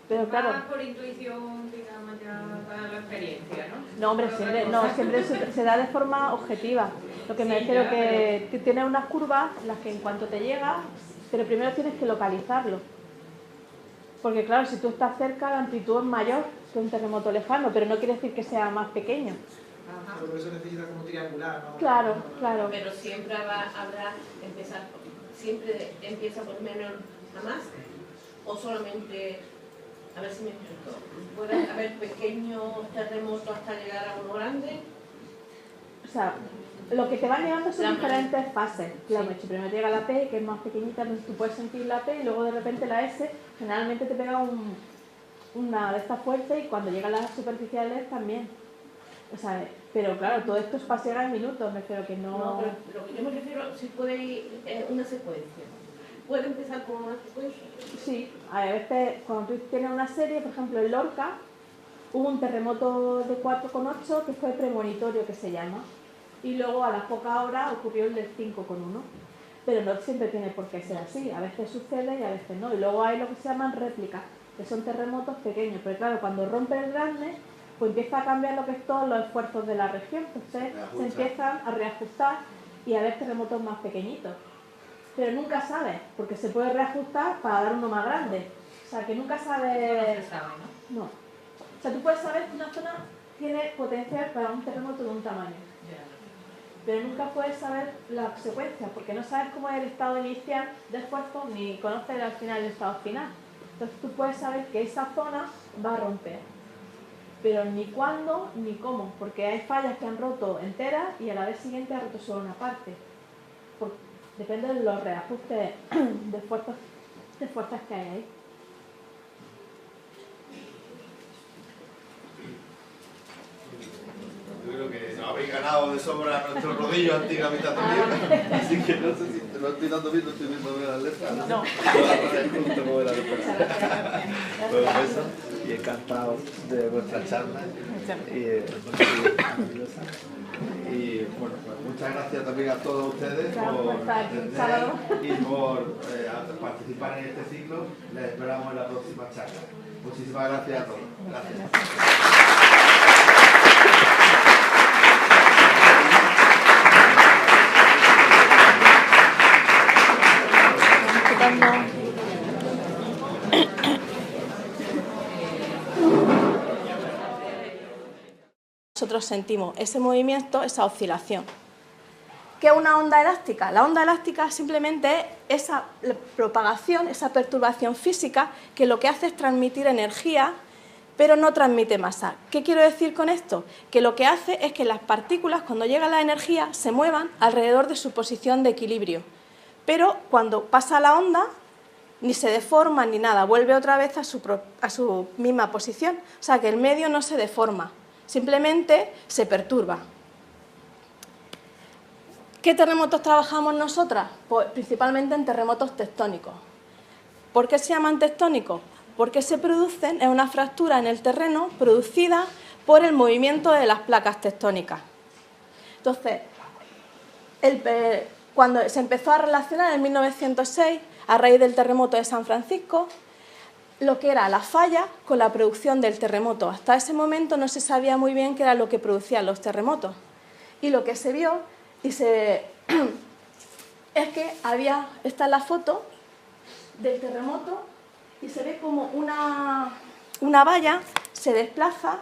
Pero claro... Más por intuición, digamos, ya para la experiencia, ¿no? No, hombre, siempre se da de forma objetiva. Lo que me refiero es que tienes unas curvas en las que en cuanto te llega, pero primero tienes que localizarlo. Porque claro, si tú estás cerca, la amplitud es mayor que un terremoto lejano, pero no quiere decir que sea más pequeño. Ajá. Por eso necesitas como triangular, ¿no? Claro, claro. Pero siempre siempre empieza por menos a más, o solamente, a ver si me explico, puede haber pequeños terremotos hasta llegar a uno grande. O sea, lo que te va llegando son diferentes fases. Claro, primero llega la P, que es más pequeñita, entonces tú puedes sentir la P, y luego de repente la S, generalmente te pega una de estas fuertes, y cuando llegan las superficiales también. O sea, pero claro, todo esto es pasear en minutos, me refiero que no... No, pero lo que yo me refiero, si puede ir una secuencia. ¿Puede empezar con una secuencia? Sí, a veces cuando tú tienes una serie, por ejemplo en Lorca, hubo un terremoto de 4,8 que fue premonitorio, que se llama, y luego a las pocas horas ocurrió el del 5,1. pero no siempre tiene por qué ser así. A veces sucede y a veces no. Y luego hay lo que se llaman réplicas, que son terremotos pequeños. Pero claro, cuando rompe el grande, pues empieza a cambiar lo que es todos los esfuerzos de la región. Entonces se empiezan a reajustar y a haber terremotos más pequeñitos. Pero nunca sabes, porque se puede reajustar para dar uno más grande. O sea, que nunca sabes... No se sabe, ¿no? No. O sea, tú puedes saber que una zona tiene potencial para un terremoto de un tamaño. Pero nunca puedes saber la secuencia, porque no sabes cómo es el estado inicial de esfuerzo, ni conoces al final el estado final. Entonces tú puedes saber que esa zona va a romper, pero ni cuándo ni cómo, porque hay fallas que han roto enteras y a la vez siguiente ha roto solo una parte. Depende de los reajustes de fuerzas que hay ahí. Yo creo que nos habéis ganado de sobra nuestros rodillos antiguamente también, así que no sé si te lo estoy dando bien, no estoy viendo bien las letras. No. Justo como era Pues eso, y encantado de vuestra charla maravillosa. Y bueno, pues muchas gracias también a todos ustedes por atender y por participar en este ciclo. Les esperamos en la próxima charla. Muchísimas gracias a todos. Gracias. Nosotros sentimos ese movimiento, esa oscilación. ¿Qué es una onda elástica? La onda elástica simplemente es esa propagación, esa perturbación física que lo que hace es transmitir energía, pero no transmite masa. ¿Qué quiero decir con esto? Que lo que hace es que las partículas, cuando llega la energía, se muevan alrededor de su posición de equilibrio. Pero cuando pasa la onda, ni se deforma ni nada, vuelve otra vez a su misma posición. O sea que el medio no se deforma, simplemente se perturba. ¿Qué terremotos trabajamos nosotras? Pues principalmente en terremotos tectónicos. ¿Por qué se llaman tectónicos? Porque se producen en una fractura en el terreno producida por el movimiento de las placas tectónicas. Entonces, cuando se empezó a relacionar en 1906, a raíz del terremoto de San Francisco, lo que era la falla con la producción del terremoto. Hasta ese momento no se sabía muy bien qué era lo que producían los terremotos. Y lo que se vio es que esta es la foto del terremoto y se ve como una valla se desplaza,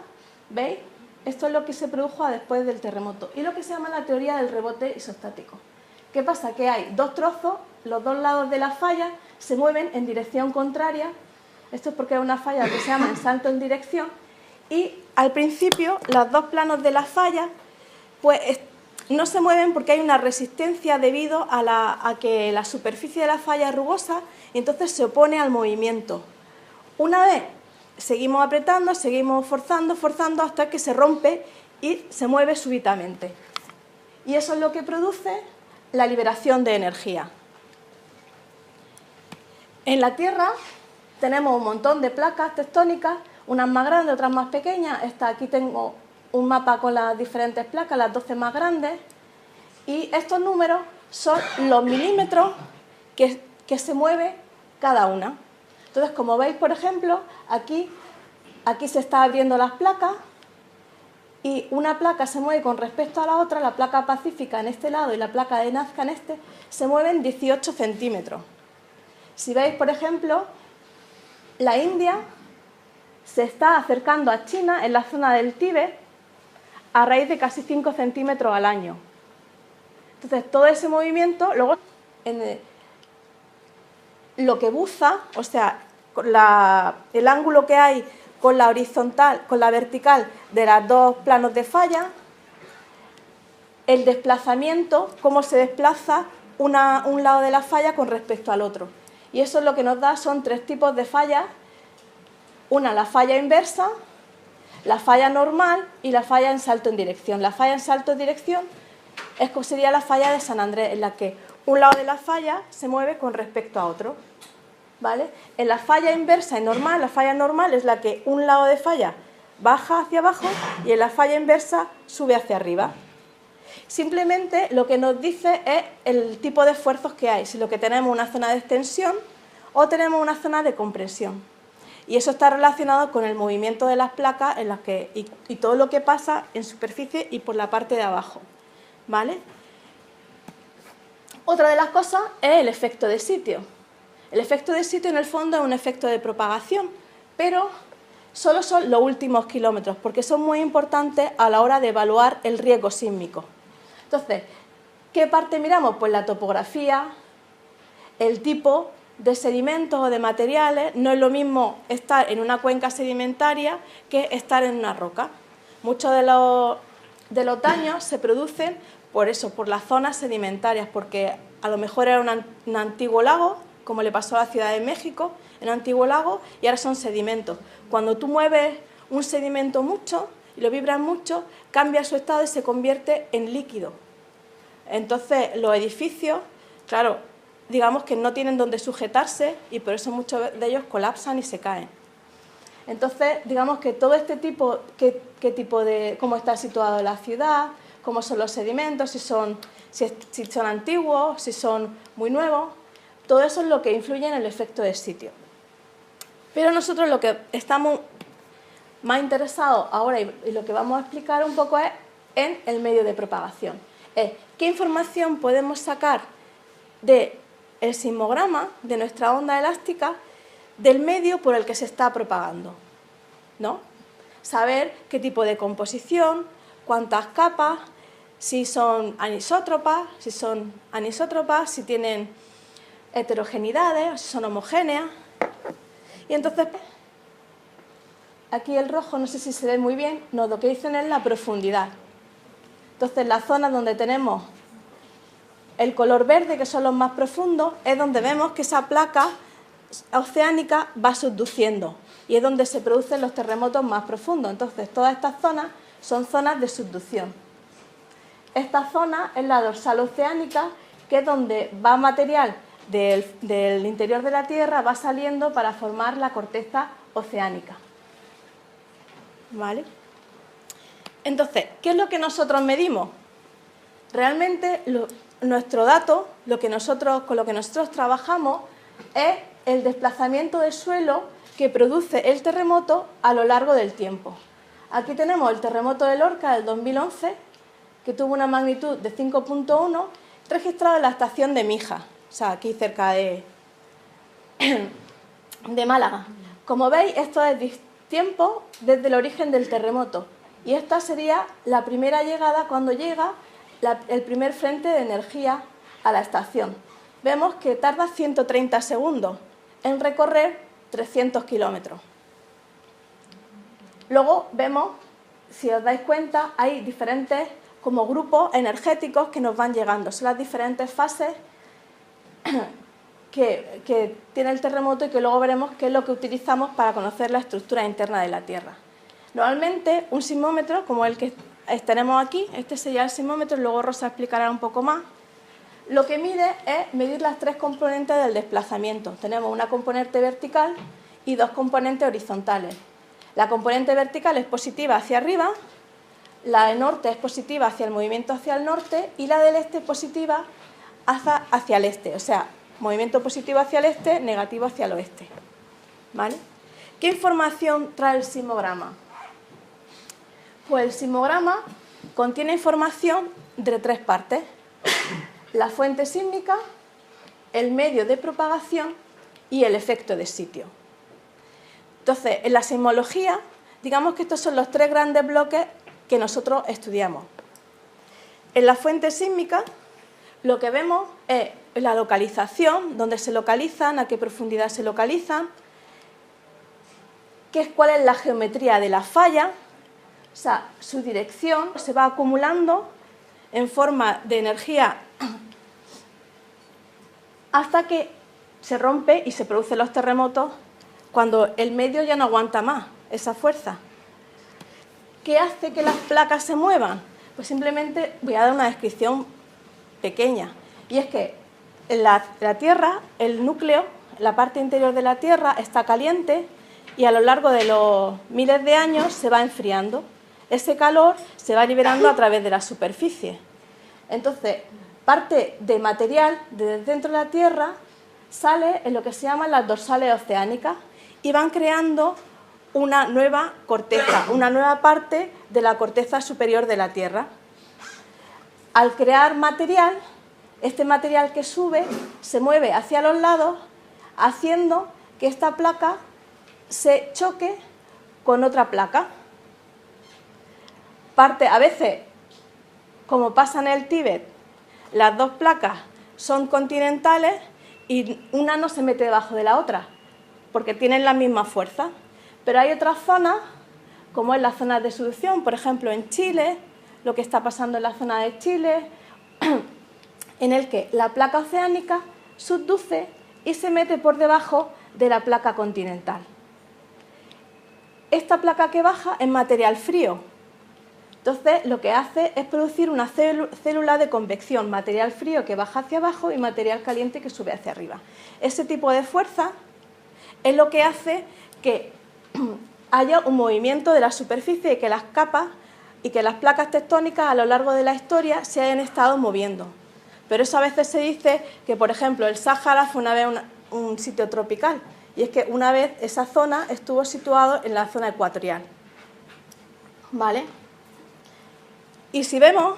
¿veis? Esto es lo que se produjo después del terremoto y lo que se llama la teoría del rebote isostático. ¿Qué pasa? Que hay dos trozos, los dos lados de la falla se mueven en dirección contraria. Esto es porque es una falla que se llama en salto en dirección y al principio los dos planos de la falla pues no se mueven porque hay una resistencia debido a que la superficie de la falla es rugosa y entonces se opone al movimiento. Una vez seguimos apretando, seguimos forzando hasta que se rompe y se mueve súbitamente. Y eso es lo que produce la liberación de energía. En la Tierra tenemos un montón de placas tectónicas, unas más grandes, otras más pequeñas. Aquí tengo un mapa con las diferentes placas, las 12 más grandes, y estos números son los milímetros que se mueve cada una. Entonces, como veis, por ejemplo, aquí se está abriendo las placas y una placa se mueve con respecto a la otra, la placa pacífica en este lado y la placa de Nazca en este, se mueven 18 centímetros. Si veis, por ejemplo, la India se está acercando a China en la zona del Tíbet a raíz de casi 5 centímetros al año. Entonces, todo ese movimiento, luego, lo que buza, o sea, el ángulo que hay con la horizontal, con la vertical de los dos planos de falla, el desplazamiento, cómo se desplaza un lado de la falla con respecto al otro. Y eso es lo que nos da, son tres tipos de fallas. Una, la falla inversa, la falla normal y la falla en salto en dirección. La falla en salto en dirección sería la falla de San Andrés, en la que un lado de la falla se mueve con respecto a otro. ¿Vale? En la falla inversa y normal, la falla normal es la que un lado de falla baja hacia abajo y en la falla inversa sube hacia arriba. Simplemente lo que nos dice es el tipo de esfuerzos que hay, si lo que tenemos es una zona de extensión o tenemos una zona de compresión. Y eso está relacionado con el movimiento de las placas en las que, y todo lo que pasa en superficie y por la parte de abajo, ¿vale? Otra de las cosas es el efecto de sitio. El efecto de sitio en el fondo es un efecto de propagación, pero solo son los últimos kilómetros, porque son muy importantes a la hora de evaluar el riesgo sísmico. Entonces, ¿qué parte miramos? Pues la topografía, el tipo de sedimentos o de materiales. No es lo mismo estar en una cuenca sedimentaria que estar en una roca. Muchos de los daños se producen por eso, por las zonas sedimentarias, porque a lo mejor era un antiguo lago, como le pasó a la Ciudad de México, en un antiguo lago, y ahora son sedimentos. Cuando tú mueves un sedimento mucho y lo vibras mucho, cambia su estado y se convierte en líquido. Entonces, los edificios, claro, digamos que no tienen donde sujetarse y por eso muchos de ellos colapsan y se caen. Entonces, digamos que todo este tipo, cómo está situado la ciudad, cómo son los sedimentos, si son antiguos, si son muy nuevos, todo eso es lo que influye en el efecto de sitio. Pero nosotros lo que estamos más interesados ahora y lo que vamos a explicar un poco es en el medio de propagación. ¿Qué información podemos sacar del sismograma, de nuestra onda elástica, del medio por el que se está propagando, ¿no? Saber qué tipo de composición, cuántas capas, si son anisótropas, si tienen heterogeneidades, si son homogéneas. Y entonces, aquí el rojo, no sé si se ve muy bien, no, lo que dicen es la profundidad. Entonces, las zonas donde tenemos el color verde, que son los más profundos, es donde vemos que esa placa oceánica va subduciendo y es donde se producen los terremotos más profundos. Entonces, todas estas zonas son zonas de subducción. Esta zona es la dorsal oceánica, que es donde va material del interior de la Tierra, va saliendo para formar la corteza oceánica. ¿Vale? Entonces, ¿qué es lo que nosotros medimos? Realmente nuestro dato, con lo que nosotros trabajamos, es el desplazamiento del suelo que produce el terremoto a lo largo del tiempo. Aquí tenemos el terremoto de Lorca del 2011, que tuvo una magnitud de 5.1, registrado en la estación de Mija, o sea, aquí cerca de Málaga. Como veis, esto es tiempo desde el origen del terremoto, y esta sería la primera llegada cuando llega el primer frente de energía a la estación. Vemos que tarda 130 segundos en recorrer 300 kilómetros. Luego vemos, si os dais cuenta, hay diferentes como grupos energéticos que nos van llegando. Son las diferentes fases que tiene el terremoto y que luego veremos qué es lo que utilizamos para conocer la estructura interna de la Tierra. Normalmente, un sismómetro, como el que tenemos aquí, este sería el sismómetro, luego Rosa explicará un poco más, lo que mide es medir las tres componentes del desplazamiento. Tenemos una componente vertical y dos componentes horizontales. La componente vertical es positiva hacia arriba, la de norte es positiva hacia el movimiento hacia el norte y la del este es positiva hacia el este. O sea, movimiento positivo hacia el este, negativo hacia el oeste. ¿Vale? ¿Qué información trae el sismograma? Pues el sismograma contiene información de tres partes: la fuente sísmica, el medio de propagación y el efecto de sitio. Entonces, en la sismología, digamos que estos son los tres grandes bloques que nosotros estudiamos. En la fuente sísmica, lo que vemos es la localización, dónde se localizan, a qué profundidad se localizan, cuál es la geometría de la falla, o sea, su dirección se va acumulando en forma de energía hasta que se rompe y se producen los terremotos cuando el medio ya no aguanta más esa fuerza. ¿Qué hace que las placas se muevan? Pues simplemente voy a dar una descripción pequeña. Y es que la Tierra, el núcleo, la parte interior de la Tierra está caliente y a lo largo de los miles de años se va enfriando. Ese calor se va liberando a través de la superficie. Entonces, parte de material desde dentro de la Tierra sale en lo que se llaman las dorsales oceánicas y van creando una nueva corteza, una nueva parte de la corteza superior de la Tierra. Al crear material, este material que sube se mueve hacia los lados, haciendo que esta placa se choque con otra placa. A veces, como pasa en el Tíbet, las dos placas son continentales y una no se mete debajo de la otra, porque tienen la misma fuerza. Pero hay otras zonas, como en las zonas de subducción, por ejemplo en Chile, lo que está pasando en la zona de Chile, en el que la placa oceánica subduce y se mete por debajo de la placa continental. Esta placa que baja es material frío. Entonces, lo que hace es producir una célula de convección, material frío que baja hacia abajo y material caliente que sube hacia arriba. Ese tipo de fuerza es lo que hace que haya un movimiento de la superficie y que las capas y que las placas tectónicas a lo largo de la historia se hayan estado moviendo. Pero eso a veces se dice que, por ejemplo, el Sáhara fue una vez un sitio tropical, y es que una vez esa zona estuvo situada en la zona ecuatorial. ¿Vale? Y si vemos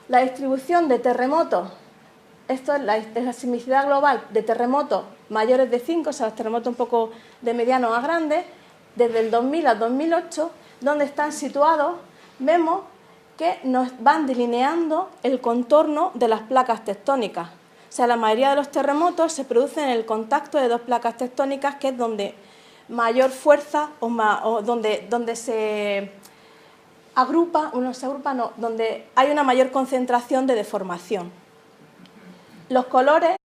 la distribución de terremotos, esto es la sismicidad global de terremotos mayores de 5, o sea, los terremotos un poco de mediano a grandes, desde el 2000 al 2008, donde están situados, vemos que nos van delineando el contorno de las placas tectónicas. O sea, la mayoría de los terremotos se producen en el contacto de dos placas tectónicas, que es donde mayor fuerza o donde se agrupa, donde hay una mayor concentración de deformación. Los colores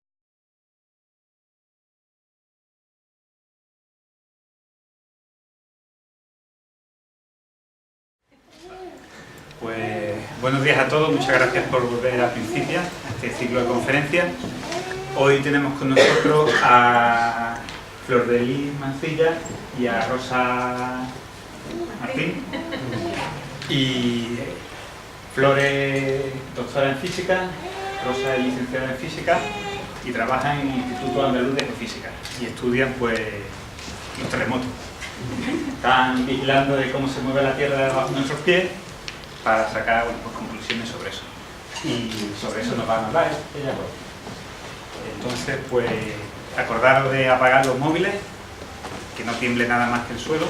Pues buenos días a todos, muchas gracias por volver al principio, a este ciclo de conferencias. Hoy tenemos con nosotros a Flor de Lis Mancilla y a Rosa Martín. Y Flor es doctora en física, Rosa es licenciada en física y trabaja en el Instituto Andaluz de Geofísica y estudian pues los terremotos. Están vigilando de cómo se mueve la Tierra debajo de nuestros pies para sacar pues, conclusiones sobre eso. Y sobre eso nos van a hablar ellas dos. Entonces, pues, acordaros de apagar los móviles, que no tiemble nada más que el suelo.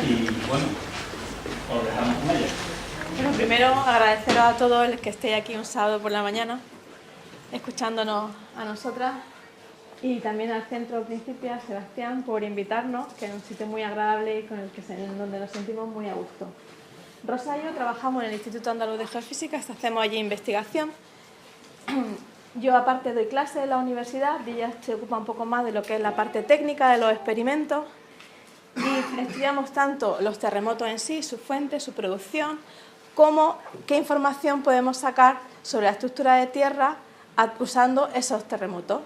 Y bueno, os dejamos con ellas. Bueno, primero agradeceros a todos los que estéis aquí un sábado por la mañana, escuchándonos a nosotras, y también al Centro Principia, Sebastián, por invitarnos, que es un sitio muy agradable y en donde nos sentimos muy a gusto. Rosa y yo trabajamos en el Instituto Andaluz de Geofísica, hacemos allí investigación. Yo aparte doy clases en la universidad y ella se ocupa un poco más de lo que es la parte técnica de los experimentos, y estudiamos tanto los terremotos en sí, su fuente, su producción, como qué información podemos sacar sobre la estructura de tierra usando esos terremotos.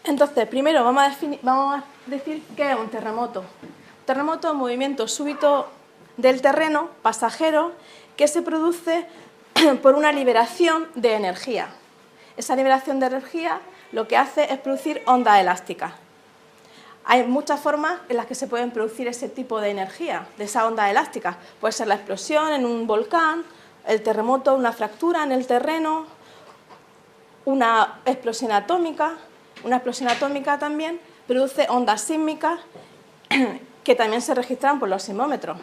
Entonces, primero vamos a decir qué es un terremoto. Un terremoto es un movimiento súbito del terreno, pasajero, que se produce por una liberación de energía. Esa liberación de energía lo que hace es producir ondas elásticas. Hay muchas formas en las que se pueden producir ese tipo de energía, de esa onda elástica. Puede ser la explosión en un volcán, el terremoto, una fractura en el terreno, una explosión atómica. Una explosión atómica también produce ondas sísmicas que también se registran por los sismómetros.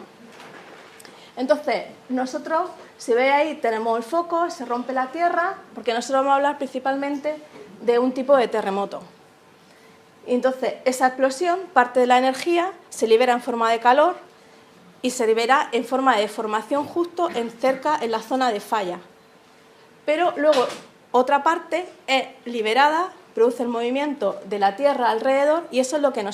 Entonces, nosotros, si veis ahí, tenemos el foco, se rompe la Tierra, porque nosotros vamos a hablar principalmente de un tipo de terremoto. Y entonces, esa explosión, parte de la energía, se libera en forma de calor y se libera en forma de deformación justo cerca en la zona de falla. Pero luego, otra parte es liberada, produce el movimiento de la Tierra alrededor, y eso es lo que nos